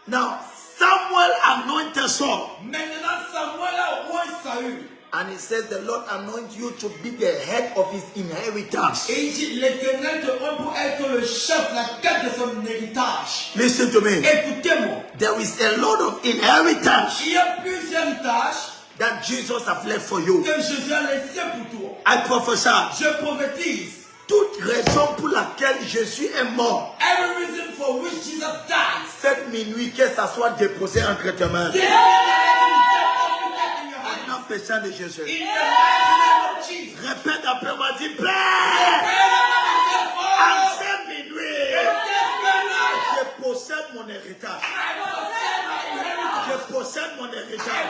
Now, Samuel anointed Saul. Maintenant, Samuel anoint Saül. And he says, the Lord anoint you to be the head of his inheritance. Et il dit, l'Éternel te rend pour être le chef, la tête de son héritage. Listen to me. Écoutez-moi. There is a lot of inheritance Il y a plusieurs héritages that Jesus has left for you. que Jésus a laissé pour toi. I prophesy. Je prophétise. Toute raison pour laquelle Jésus est mort, Every reason for which Jesus died. cette minuit, que ça soit déposé entre tes mains. This is the in your hand. En péchant de Jésus. In the mighty name of Jesus. Répète après moi, dis Père, en cette minuit, je possède mon héritage. Je possède mon héritage.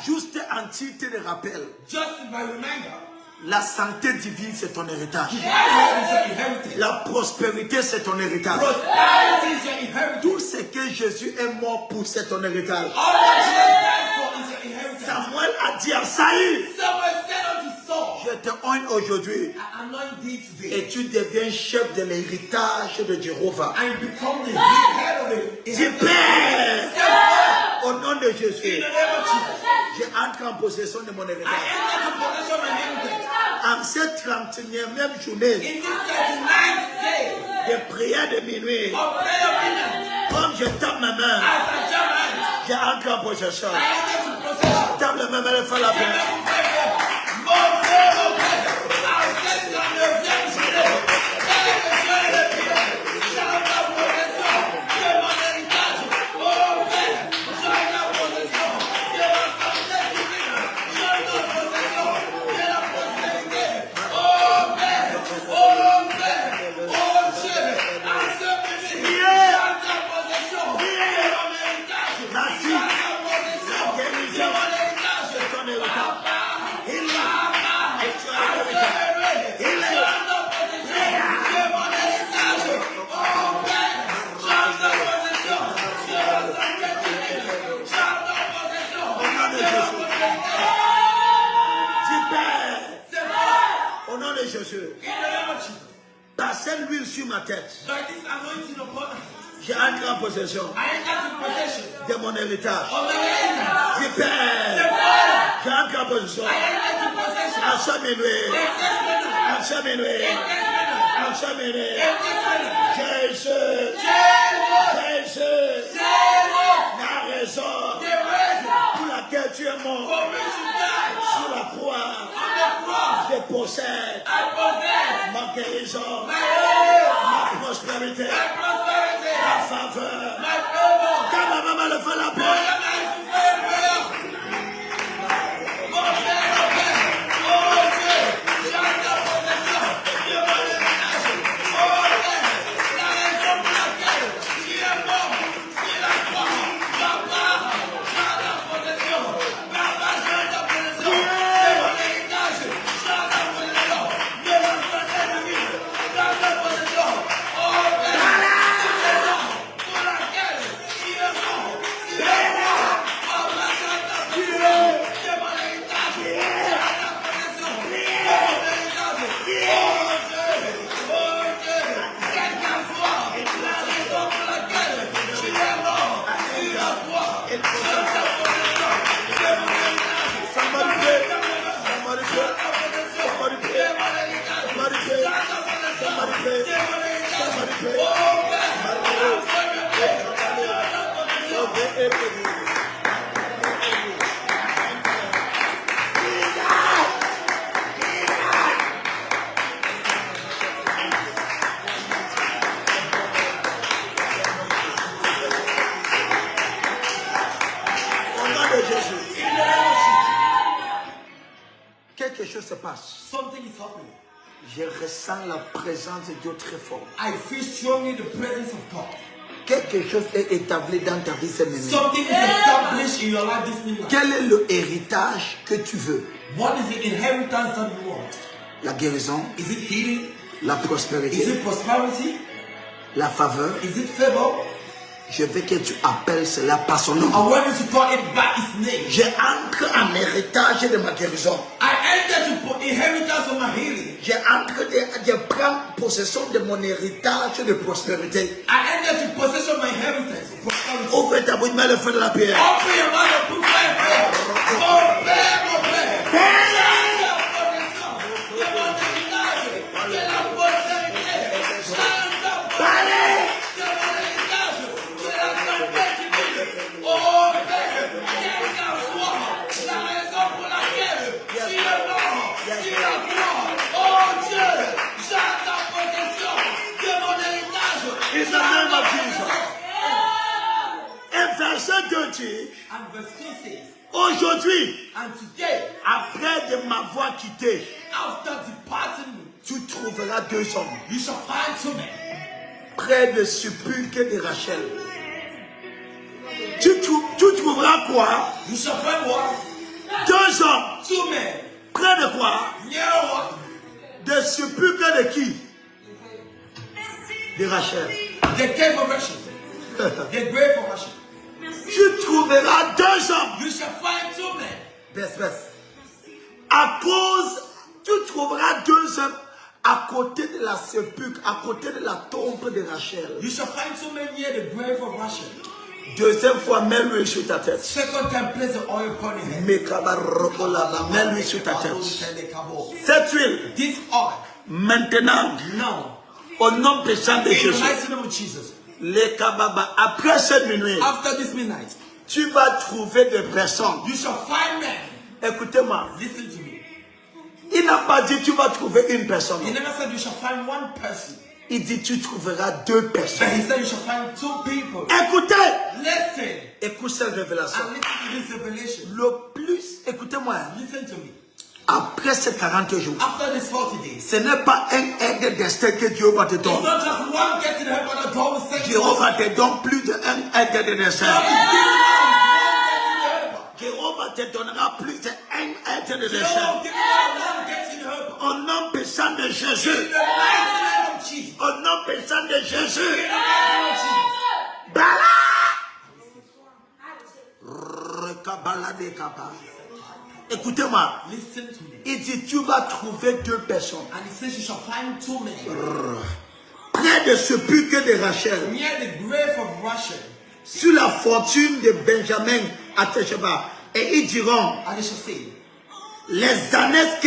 Juste un titre de rappel. Just by reminder, La santé divine, c'est ton héritage. is your inheritance. La prospérité, c'est ton héritage. Prosperity is your inheritance. Tout ce que Jésus est mort pour, c'est ton héritage. All that Jesus died for is your inheritance. Samuel a dit à Saül, Someone said unto Saul, je te honte aujourd'hui I anoint thee today, et tu deviens chef de l'héritage de Jéhovah. and you become the head of the Dis inheritance. Père, au nom de In Jésus, the name of Jesus, j'entre en possession de mon I héritage. enter to possession of my inheritance. En cette 31e journée In this 39th day de prière de minuit, of prayer midnight, comme je tape ma main, as I jam my hands, j'entre en possession. I enter to possession. Tape la main, mais fais la paix. Au nom de Jésus, passez l'huile sur ma tête. J'entre en possession de mon héritage. Dis Père, j'entre en possession. En ce minuit, en ce minuit, en ce minuit, Jésus, Jésus, la raison pour laquelle tu es mort sur la croix, je possède ma guérison, ma prospérité, ma faveur. Quand ma maman le fait la paix, Yeah. se passe. Something is happening. Je ressens la présence de Dieu très fort. I feel strongly the presence of God. Quelque chose est établi dans ta vie, c'est maintenant. Something is established in your life this minute. Quel est le héritage que tu veux? What is the inheritance that you want? La guérison, Is it healing? la Is prospérité, it prosperity? la faveur. Is it favor? Je veux que tu appelles cela par son nom. I want you to call it by its name. J'ancre un héritage de ma guérison. I enter to put inheritance of my healing. Je prends possession de mon héritage de prospérité. I enter to possession my inheritance of prosperity. Ouvre ta bouche, mets le feu de la pierre. Open your mouth and put fire in prayer. Mon père. In the name of Jesus. Et verset 2 dit, And verse 2 says, aujourd'hui, and today, après de m'avoir quitté, after departing me, tu trouveras 2 hommes you shall find two men. près de Sepulcre de Rachel. Tu trouveras quoi? You shall find what? 2 hommes Two men. près de quoi? Near what? De Sepulcre de qui? De Rachel. The cave of Rachel. The grave of Rachel. Tu trouveras 2 hommes. You shall find two men. Baisse. À cause, tu trouveras 2 hommes à côté de la sépulcre, à côté de la tombe de Rachel. You shall find two men near the grave of Rachel. Deuxième fois, mets-lui sur ta tête. Second time, place the oil upon your head. Mets-lui sur ta tête. Cette huile, This oil, maintenant, now, au nom puissant de in the Jésus, mighty name of Jesus, les kababa, après cette minuit, after this midnight, tu vas trouver des personnes. you shall find men. Écoutez-moi, Listen to me. il n'a pas dit tu vas trouver une personne. He never said you shall find one person. Il dit tu trouveras 2 But personnes. he said you shall find two people. Écoutez, Listen. écoute cette révélation. And listen to this revelation. Le plus, écoutez-moi, Listen to me. après ces 40 jours, After these 40 days, ce n'est pas un aide destin que Dieu va te it's donner. not just one get in heaven, but God will send Dieu you. va te donner plus d'un aide de destin. God will give you one get in heaven. Jéhovah te donnera plus d'un aide de God destin. will give you one get in heaven. Au nom puissant de In Jésus. the mighty name of Jesus. Au nom puissant de Jésus. In the mighty name of Jesus. Bala. Rekabala de kaba. Écoutez-moi. Listen to me. Il dit tu vas trouver 2 personnes. And he says you shall find two men Près de ce Sepulcre de Rachel. near the grave of Rachel. Sur la fortune de Benjamin à Tesheba. Et ils diront, And they shall say, les ânesses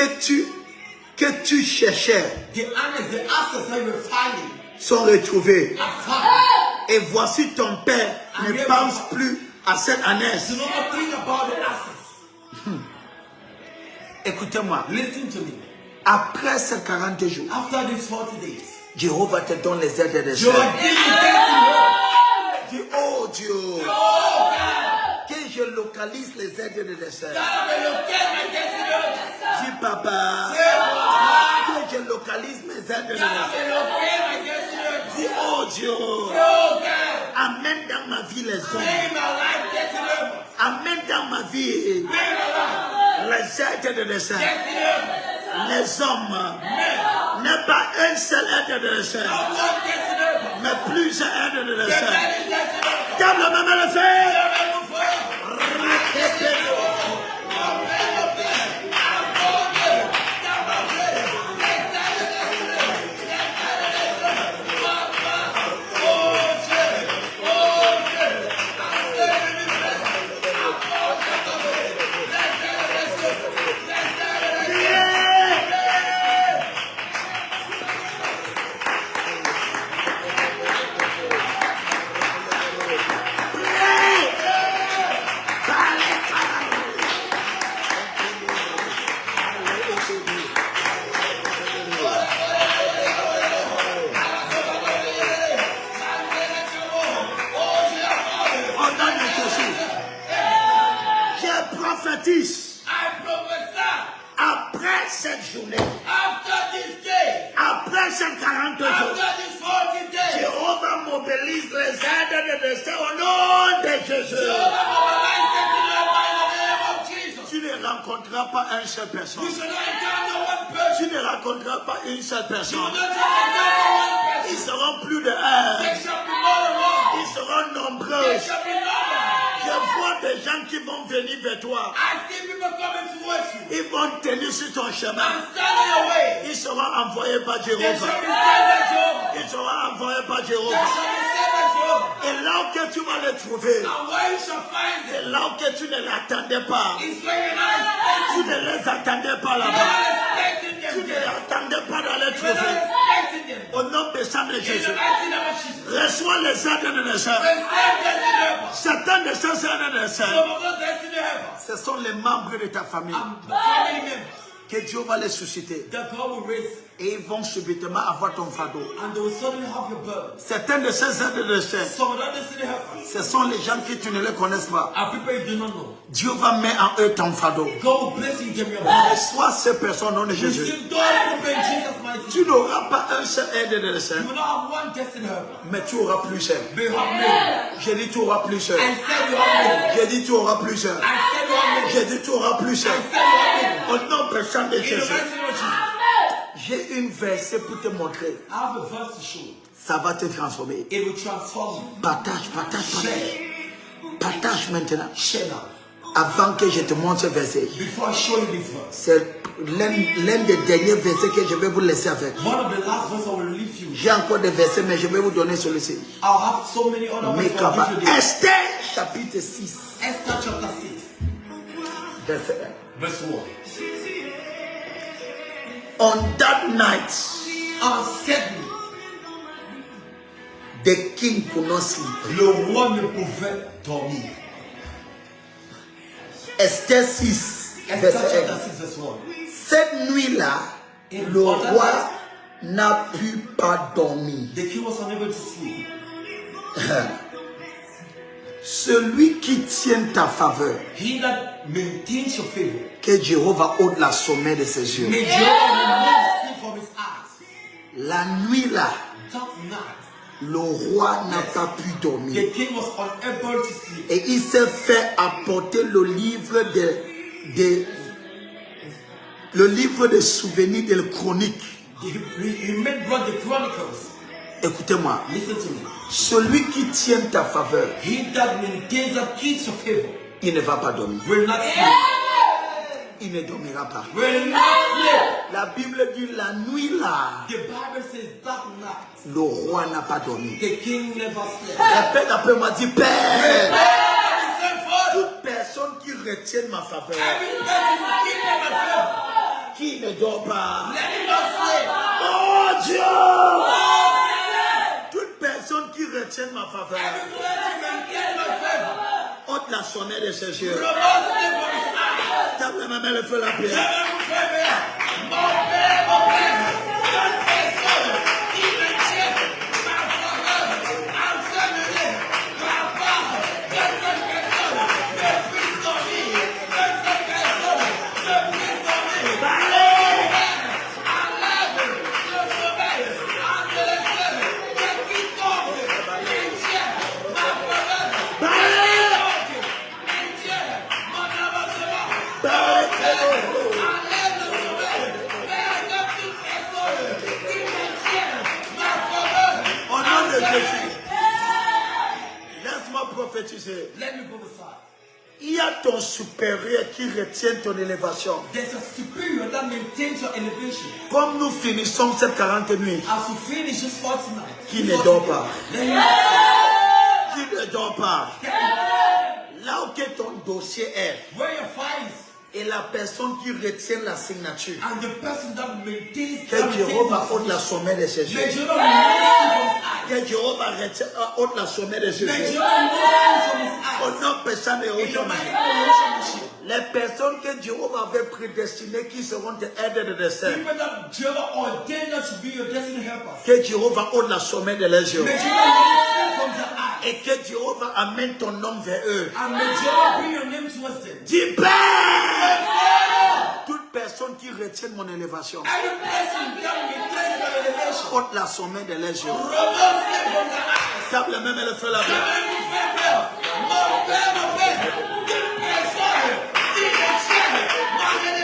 que tu cherchais the annex, the assets that you are finding sont retrouvées. are found. Et voici ton père ne pense plus à cette ânesse. Do not think about the assets. Écoutez-moi, Listen to me. après ces 40 jours, After these 40 days, Jéhovah te donne les aides de you Dieu. are giving destiny. Dis, oh Dieu, Oh God, que je localise les aides de destin. God, I will locate my destiny. Dis papa, Say, Papa, que je localise mes aides de God, I destin. will locate my destiny. Dis, oh Dieu, Oh God, amène dans ma vie les hommes. bring my life destiny. Amène dans ma vie Bring my life les aides de destin. destiny. Les hommes, n'est pas un seul aide de destin, One destiny. mais plusieurs aides de The destin. many destiny. Table le même le fait. I prophesy. Après ces rencontreras pas une seule personne. You should not encounter one person. Tu ne rencontreras pas une seule You personne. will not just encounter one Ils person. seront plus de There un. shall be more than one. Ils seront nombreux. There shall be number. Je vois des gens qui vont venir vers toi. I see people coming towards you. Ils vont tenir sur ton chemin. I'm standing away. Ils seront envoyés par They shall be Jéhovah. sent by Jehovah. Ils seront envoyés par They Jéhovah. shall be sent by Jehovah. Et là où que tu vas les trouver, And where you shall find c'est them là où que tu ne l'attendais pas. is where you're not expecting Tu ne les attendais pas them. You're là-bas. not expecting Tu them ne there. l'attendais pas dans les You're not trouver. expecting them. Au nom de sang de In the Jésus. mighty name of Jesus. Reçois les aides de naissance. Receive destiny helpers. Certains de ces aides de naissance, Some of those destiny helpers. ce sont les membres de ta famille. The family members Que Dieu va les susciter. that God will raise. Et ils vont subitement avoir ton fardeau. And they will suddenly have your burden. Certains de ces aides de naissance, Some of those destiny helpers ce sont les gens que tu ne les connais pas. are people you do not know. Dieu va mettre en eux ton fardeau. God will bless you, give you your burden. Reçois ces personnes au nom de Jésus. Receive those people in Jesus' mighty name. Tu n'auras pas un seul aide de naissance, You will not have one destiny helper. mais tu auras plusieurs. But you have many. J'ai dit tu auras plusieurs. I said you have many. J'ai dit tu auras plusieurs. I said you have many. J'ai dit tu auras plusieurs. I said you have many. Au nom puissant de In the Jésus. mighty name of Jesus. J'ai une verset pour te montrer. I have a verse to show. Ça va te transformer. It will transform you. Partage, partage, partage. Partage maintenant. Share now. Avant que je te montre ce verset. Before I show you this verse. C'est l'un des derniers versets que je vais vous laisser avec. One of the last verses I will leave you. J'ai encore des versets, mais je vais vous donner celui-ci. I'll have so many other verses I'll Mekaba. give you this. Esther, chapitre 6, Esther chapter 6. verset 1. Verse 1. On that night, Suddenly, the king could not sleep. le roi ne pouvait dormir. Esther 6, Esther verset chapter 1. 6 verse 1. Cette nuit-là, le roi n'a pu pas dormir. The king was unable to sleep. Celui qui tient ta faveur, He that maintains your favor, que Jéhovah ôte la sommeil de ses yeux. may Jehovah remove sleep from his eyes. La nuit là, That night, le roi n'a pas pu dormir. the king was unable to sleep. Et il s'est fait apporter le livre de souvenirs de chroniques. He made brought the Chronicles. Écoutez-moi. Listen to me. Celui qui tient ta faveur, He that maintains and keeps your favor il ne va pas dormir. will not sleep. Il ne dormira pas. Will not sleep. La Bible dit la nuit là, The Bible says that night, le roi n'a pas dormi. the king never slept. Répète après moi, dis Père, Listen, Father. toute personne qui retient ma faveur, Every person who keeps my favor, qui ne dort pas. let him not sleep. Oh Dieu! Toute personne qui retient ma faveur, Every person maintain my favor, ôte la sommeil de ses yeux. will not sleep from his eyes. Tape la main, le feu, la prière. Au nom de Jésus, laisse-moi prophétiser. Let me prophesy. Il y a ton supérieur qui retient ton élévation. There's a superior that maintains your elevation. Comme nous finissons cette 40 nuits, As you finish this 40 night, qui ne dort pas, let him not qui ne dort pas, sleep. là où que ton dossier est, Where your fire is, et la personne qui retient la signature, and the person that maintains que Jéhovah ôte la sommeil de ses may yeux. Jehovah remove sleep from his eyes. Que Jéhovah ôte la sommeil de ses May yeux. Jehovah remove sleep from his eyes. Au nom puissant de In the Jéhovah. mighty name of Yeshua. Les personnes que Jéhovah avait prédestinées qui seront tes aides de destin. People that Jehovah ordained that to be your destiny helpers. Que Jéhovah ôte la sommeil de leurs yeux. May Jehovah remove sleep from their eyes. Et que Jéhovah amène ton nom vers eux. And may Jehovah bring your name towards them. Dis Père, toute personne qui retient mon élévation, Every person that maintains your elevation, ôte la sommeil de leurs yeux. remove sleep from their eyes. Tape le même et le feu la main. Mon père, mon père, mon père, une personne qui me tient,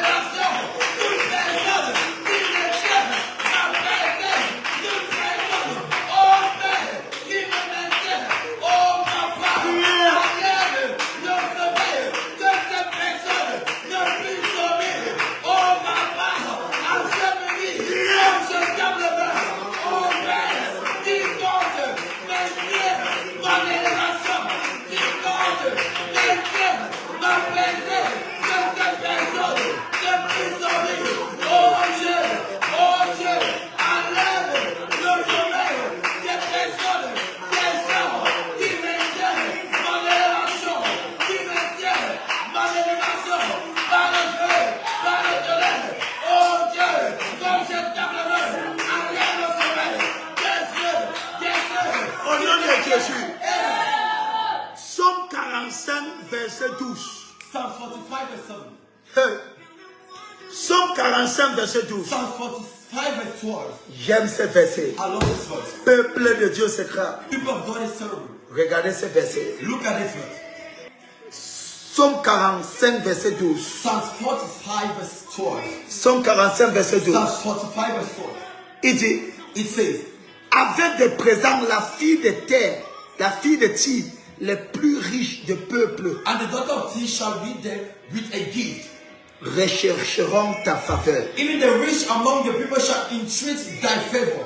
Somme 45, verset 12. Psalm 45 verse 7. Hey. Somme 45, verset 12. Psalm 45 verse 12. J'aime ce verset. I love this verse. Peuple de Dieu s'écrase. People of God is terrible. Regardez ce verset. Look at this verse. Somme 45, verset 12. Psalm 45 verse 12. Somme 45, verset 12. Psalm 45 verse 12. Il dit, It says, avec des présents, la fille de terre, la fille de Tyr, les plus riches de peuple, and the daughter of Tyr shall be there with a gift. rechercheront ta faveur. Even the rich among the people shall entreat thy favor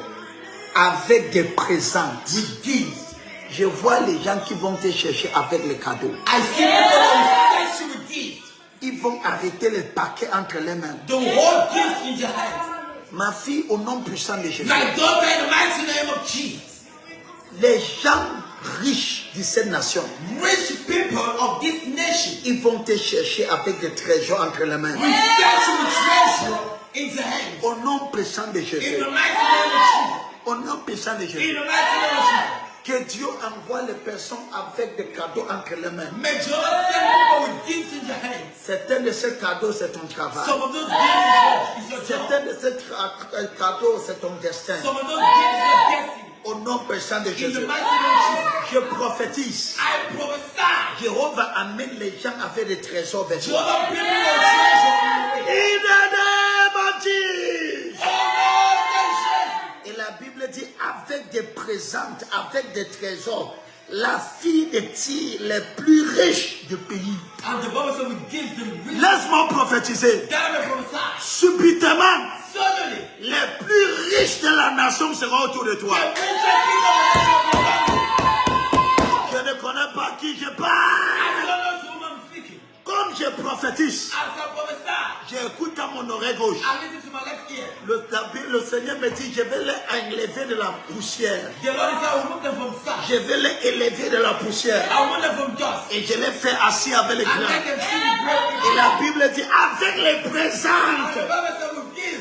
Avec des présents. with gifts. Je vois les gens qui vont te chercher avec les cadeaux. I see people that will search you with gifts. Ils vont arrêter les paquets entre les mains. The whole gift in your hand. Ma fille, au nom puissant de Jésus, My daughter, in the mighty name of Jesus. les gens riches de cette nation, Rich people of this nation ils vont te chercher avec des trésors entre les mains. will search you with treasure in the hand. Au nom puissant de In Jésus. the mighty name of Au nom puissant de Jesus. In Jésus. the mighty name of Jesus. Que Dieu envoie les personnes avec des cadeaux entre les mains. May God send people with gifts in your hands. Certains de ces cadeaux, c'est ton travail. Some of those gifts is your job. Certains de ces cadeaux, c'est ton destin. Some of those gifts is your destiny. Au nom puissant de In the Jésus. mighty name of Jesus. Je prophétise. I prophesy. Jéhovah amène les gens avec des trésors vers toi. Jehovah bring your treasure on your way. In the name of Jesus. Oh Lord, treasure. Et la Bible dit avec des présents, avec des trésors, la fille de Tyr, les plus riches du pays. And the Bible says we give the rich. Laisse-moi prophétiser. That may prophesy. Subitement, Suddenly, les plus riches de la nation seront autour de toi. the richest people of the nation will come. Je ne connais pas qui je I parle. don't know to whom I'm speaking. Comme je prophétise, As I prophesy, j'écoute à mon oreille gauche. I listen to my left ear. Le Seigneur me dit, je vais les enlever de la poussière. The Lord is I will remove them from fire. Je vais les élever de la poussière. I will remove them from dust. Et je les fais assis avec les And grands. let them see great Et la Bible dit, avec les And the présentes, Bible says we give.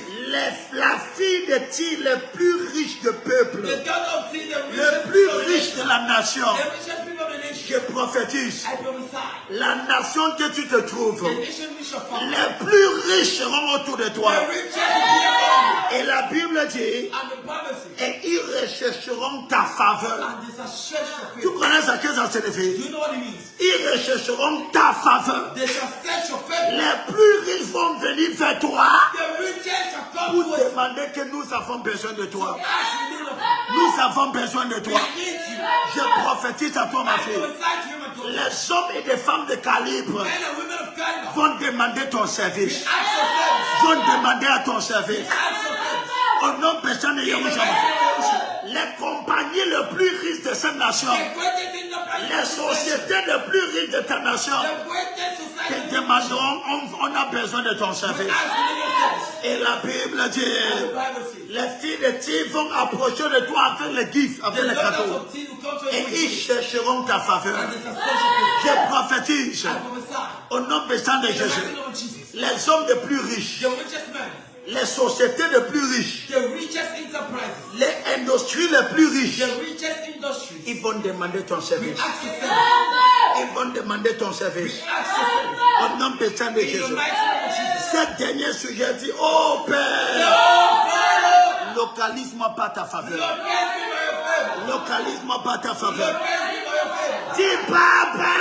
la fille de Tyr, les plus riches de peuple, The daughter of Tyr, the les richest plus people of the riches de nation. la nation, The richest people of the nation. je prophétise, I prophesy. la nation que tu te trouves, The nation we shall follow. les plus riches seront autour de toi. The richest will be around Et la Bible dit, you. And the Bible says, et ils rechercheront ta faveur. and this is search for Tu favor. connais ce que ça Do signifie? you know what it means? Ils rechercheront ta faveur. They shall search for favor. Les plus riches vont venir vers toi The richest shall come pour to us. demander que nous avons besoin de toi. As we need of you. Nous avons besoin de toi. We need you. Je prophétise à toi, ma I fille. prophesy to you, my daughter. Les hommes et des femmes de calibre Men and women of caliber. vont demander ton service. Acts of service. Vont demander à ton service. Acts of service. Au nom puissant de In the Yahushua. mighty name of Jesus. Les compagnies les plus riches de cette nation, The greatest in the planet. les sociétés les plus riches de ta nation, The greatest society. te demanderont, on a besoin de ton service. As we need your service. Et la Bible dit, The Bible says. les filles de Tyr vont approcher de toi avec les gifts, avec The les daughters cadeaux. of Tyr will come to Et you with ils gifts. chercheront ta faveur. And they shall search for Je favor. prophétise, I prophesy. au nom puissant de In the Jésus, mighty name of Jesus. les hommes les plus riches, The richest men. les sociétés les plus riches, The richest enterprises. les industries les plus riches, The richest industries. ils vont demander ton service. Acts of service. Ils vont demander ton service. Acts of service. Au nom puissant de In the Jésus. mighty name of Jesus. Cet dernier sujet dit, oh Père, Oh, Father. localise-moi par ta faveur. Lord, bless me for your favor. Localise-moi par ta Lord, faveur. bless me for your favor. Dis Papa,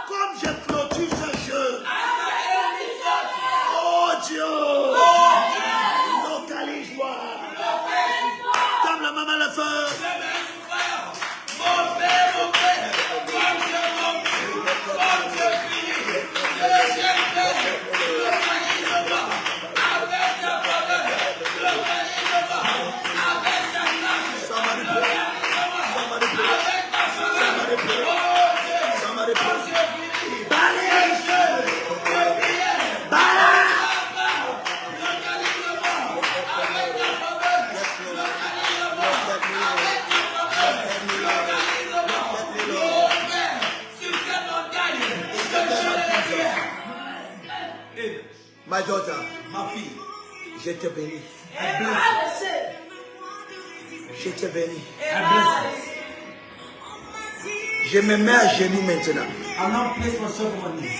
comme je clôture ce jeu, oh Dieu, localise-moi. Comme la maman le fait. Somebody pray. Somebody pray. Somebody pray. Somebody pray. Balance. Balance. My daughter, Ma fille, je te bénis. I bless Je te bénis. you. I bless you. Je me mets à genoux maintenant. I'm now place myself on my knees.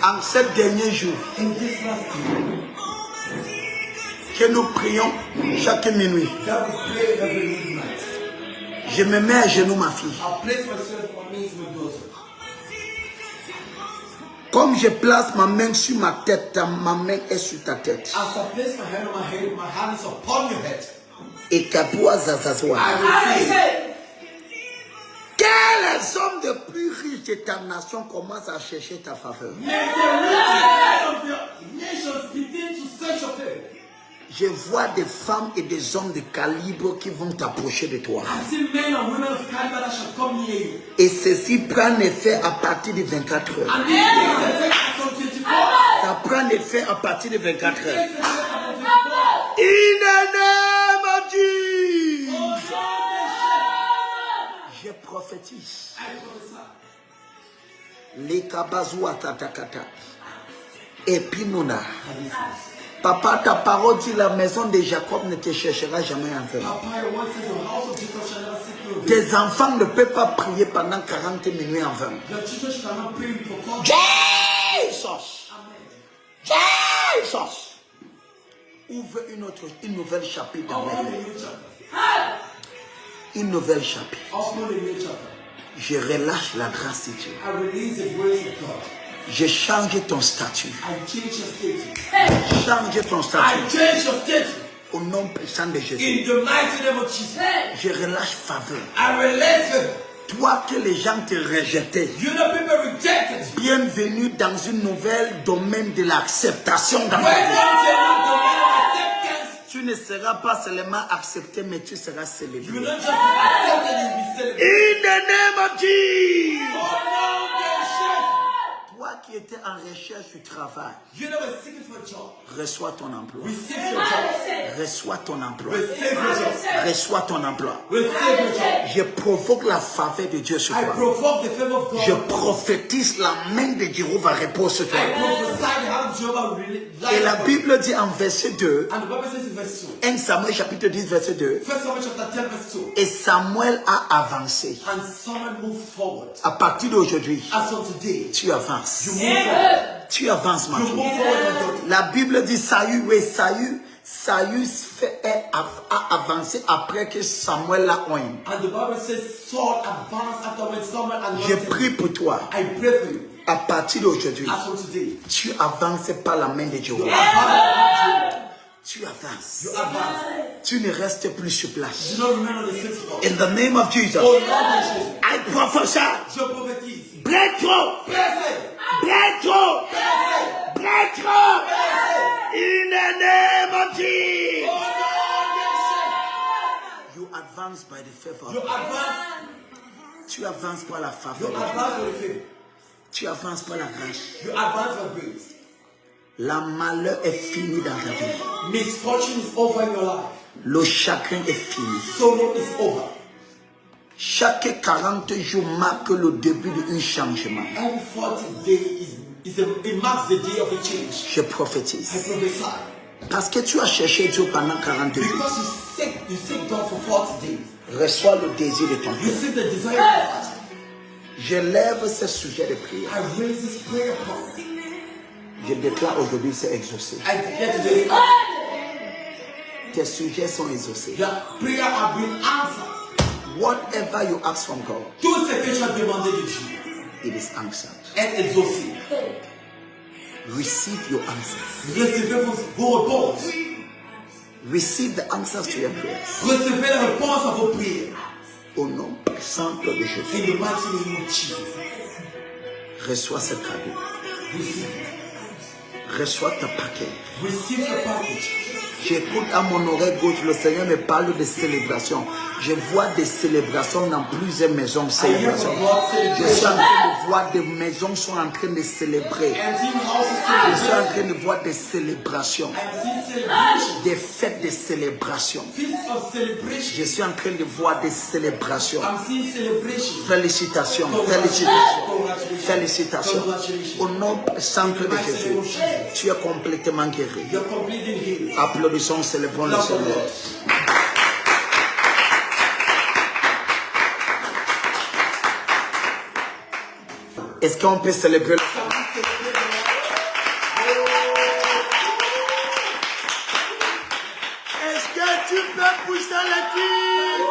En ces derniers jours, In this last day, que nous prions chaque minuit. that we pray every midnight. Je me mets à genoux, ma fille. I place myself on my knees, my daughter. Comme je place ma main sur ma tête, ma main est sur ta tête. As I place my hand on my head, my hand is upon your head. Et Kapua Zazazwa. I receive. Que les hommes de plus riches de ta nation commencent à chercher ta faveur. May the richest of the nations begin to search your favor. Je vois des femmes et des hommes de calibre qui vont t'approcher de toi. I see men and women of caliber that shall come near you. Et ceci prend effet à partir de 24 heures. And this takes effect from 24. Ça prend effet à partir de 24 heures. Takes effect from 24. In the name of Jesus. Oh, God, Je prophétise. I prophesy. Les kabazoua tatakata. Epinona. Papa, ta parole dit la maison de Jacob ne te cherchera jamais en vain. Papa, your word says the house of Jacob shall never seek you. Tes enfants ne peuvent pas prier pendant 40 minutes en vain. The children shall not pray for God. Jesus! Amen. Jesus! Ouvre une nouvelle chapitre dans ma Open a vie. new chapter. Une nouvelle chapitre. Open a new chapter. Je relâche la grâce de Dieu. I release the grace of God. Je change ton statut. I change your status. Change ton I statut. change your status. Au nom puissant de Jésus. In the mighty name of Jesus. Je relâche faveur. I release favor. Toi que les gens te rejetaient. You know people rejected you. Bienvenue dans une nouvelle domaine de l'acceptation dans ta vie. Welcome to a new domain of acceptance. Tu ne seras pas seulement accepté, mais tu seras You will célébré. not just be accepted, you will be celebrated. In the name of Jesus. Oh no, they shall. Toi qui étais en recherche du travail, You know we're seeking for a job. reçois ton emploi. Receive your job. Reçois ton emploi. Receive your job. Reçois ton emploi. Receive your job. Je provoque la faveur de Dieu sur I toi. provoke the favor of God. Je prophétise la main de Jéhovah repose sur toi. I prophesy the hand of Jehovah will lie Et la upon you. Bible dit en verset 2, And the Bible says in verse 2. 1 Samuel chapitre 10 verset 2, First Samuel chapter 10 verse 2. et Samuel a avancé. And Samuel moved forward. À partir d'aujourd'hui, As of today, tu avances. you move forward. Tu avances, ma You fille. move forward, my daughter. La Bible dit Saül, oui, Saül a avancé après que Samuel l'a oint. And the Bible says Saul advanced after when Samuel Je anointed prie him. pour toi. I pray for you. À partir d'aujourd'hui, As of today, tu avances par la main de you Jéhovah. advance. Tu avances. You advance. Tu ne restes plus sur place. Do not remain on the same spot. In the name of Jesus, Oh Lord, Jesus. I prophesy. Je prophétise. Breakthrough! Blessed. Breakthrough! Blessed. Breakthrough! Blessed. In the name of Jesus! Oh Lord, You advance by the favor. you advance. Tu avances par la You faveur. advance for the favor. Tu avances par la grâce. You advance for grace. La malheur est fini dans ta vie. Misfortune is over in your life. Le chagrin est fini. Sorrow is over. Chaque 40 jours marque le début d'un changement. Every 40 day it marks the day of a change. Je I prophétise. prophesy. Parce que tu as cherché Dieu pendant 40 jours. Because you seek God for 40 days. Reçois le désir de ton You cœur. seek the desire of God. Je lève ce sujet de prière. I raise this prayer point. Je déclare aujourd'hui c'est exaucé. I declare today Tes sujets sont exaucés. your prayer have been answered. Whatever you ask from God, Tout ce que tu as demandé de Dieu it is answered. est exaucé. Receive your answers. Recevez vos réponses. Receive the answers to your prayers. Recevez les réponses à vos prières. Au nom simple de Jésus. In the mighty name of Jesus. Reçois ce cadeau. Receive it. Reçois ta paquet. Receive the package. J'écoute à mon oreille gauche, le Seigneur me parle de célébration. Je vois des célébrations dans plusieurs maisons de célébration. Je suis en train de voir des maisons sont en train de célébrer. I'm seeing Je houses suis en celebrate. train de voir des célébrations, I'm seeing celebration. des fêtes de célébration. Feast of celebration. Je suis en train de voir des célébrations. I'm seeing celebration. Félicitations, félicitations, félicitations. Au nom simple de Jésus, tu es complètement guéri. You're completely healed. Applaudissons, célébrons le Seigneur. Est-ce qu'on peut célébrer le Est-ce que tu peux pousser les cris?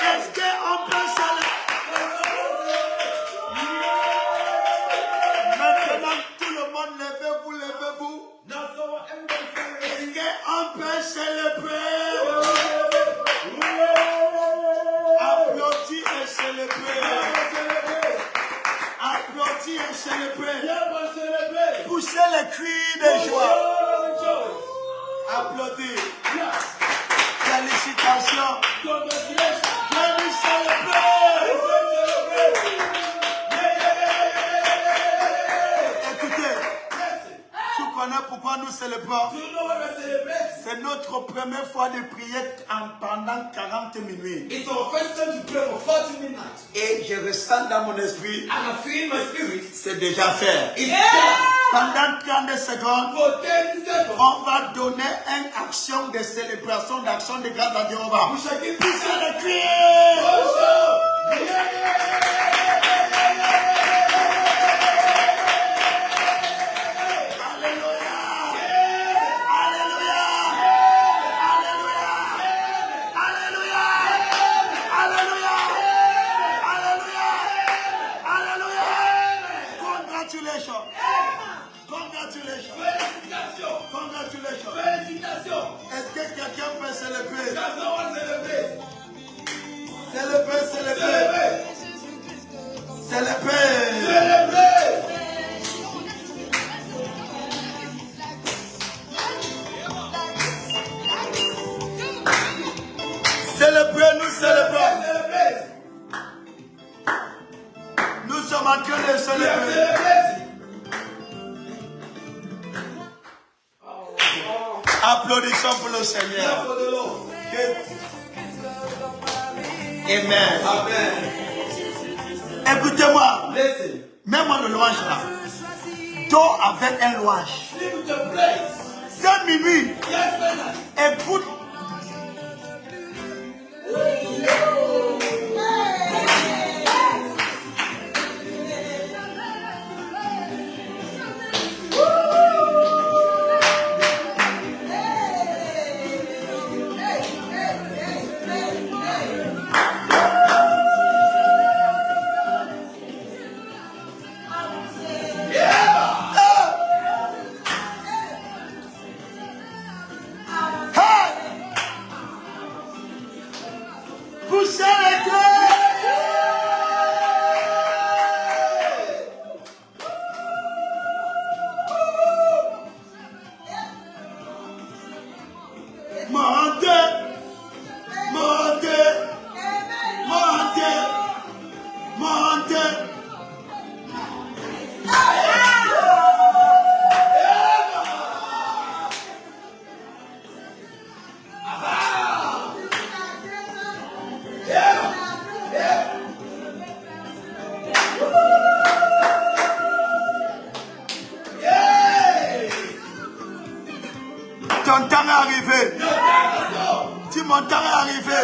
Est-ce qu'on peut célébrer? Maintenant, tout le monde, levez-vous, levez-vous. Est-ce qu'on peut célébrer? Applaudis et célébrer. Applaudis et célébrer. Poussez les cris de joie. Applaudis. Félicitations. Venez célébrer. Écoutez, tu connais pourquoi nous célébrons? C'est notre première fois de prier pendant 40 minutes. It's our first time to pray for 40 minutes. Et je ressens dans mon esprit, And I feel in my spirit. c'est déjà fait. It's done. Pendant 30 secondes, For 10 seconds. on va donner une action de célébration, d'action de grâce à Jéhovah. We shall give Poussez le cri. Congratulations. Félicitations. Est-ce que quelqu'un peut célébrer? Does no one celebrate? Célébrer. Celebrate. Célébrer, nous célébrons. Celebrate. Nous sommes en train de célébrer. Celebrate. Applaudissons pour le Seigneur. For the Lord. Amen. Amen. Écoutez-moi, Listen. même le louange là. Dors avec un louange. Sleep with the praise. 5 minutes. Yes, Bernard. Écoute. Poussez les cris. Montez. Ton temps est arrivé. Si mon temps est arrivé.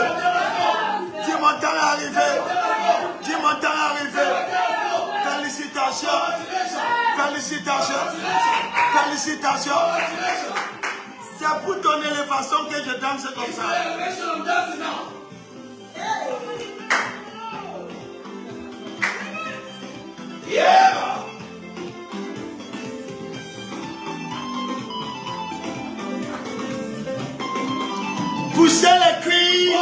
Si mon temps est arrivé. Si mon temps est arrivé. Félicitations. Félicitations. Félicitations. C'est pour ton élévation que je danse comme ça. Poussez les cris.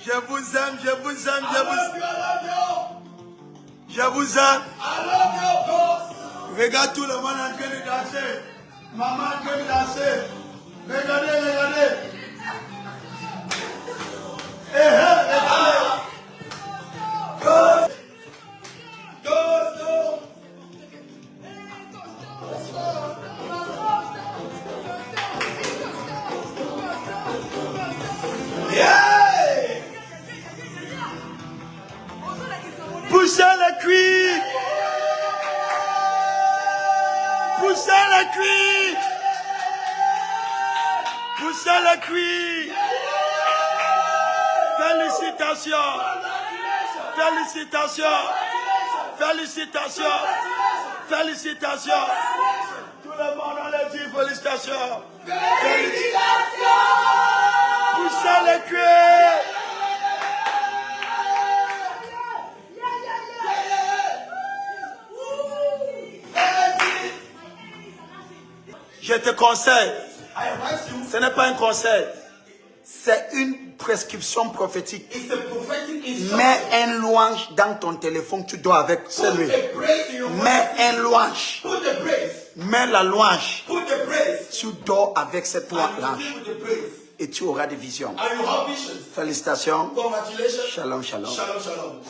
Je vous aime, je vous aime, je vous aime. Je vous aime. Regarde tout le monde en train de danser. Maman en train de danser. Regardez, regardez. Regardez. Poussez le cri. Poussez les cuits. Poussez les cuits. Félicitations. Félicitations. Félicitations. Félicitations. Tout le monde a les dit félicitations. Félicitations. Poussez les cuits. Je te conseille, ce n'est pas un conseil, c'est une prescription prophétique. It's a prophetic instruction. Mets un louange dans ton téléphone, tu dors avec celui. Put the praise in your Mets voice. un louange, Put the praise. mets la louange, Put the praise. tu dors avec cette And you louange deal with the praise. et tu auras des visions. And you have visions. Félicitations, Congratulations. shalom, shalom. Shalom, shalom.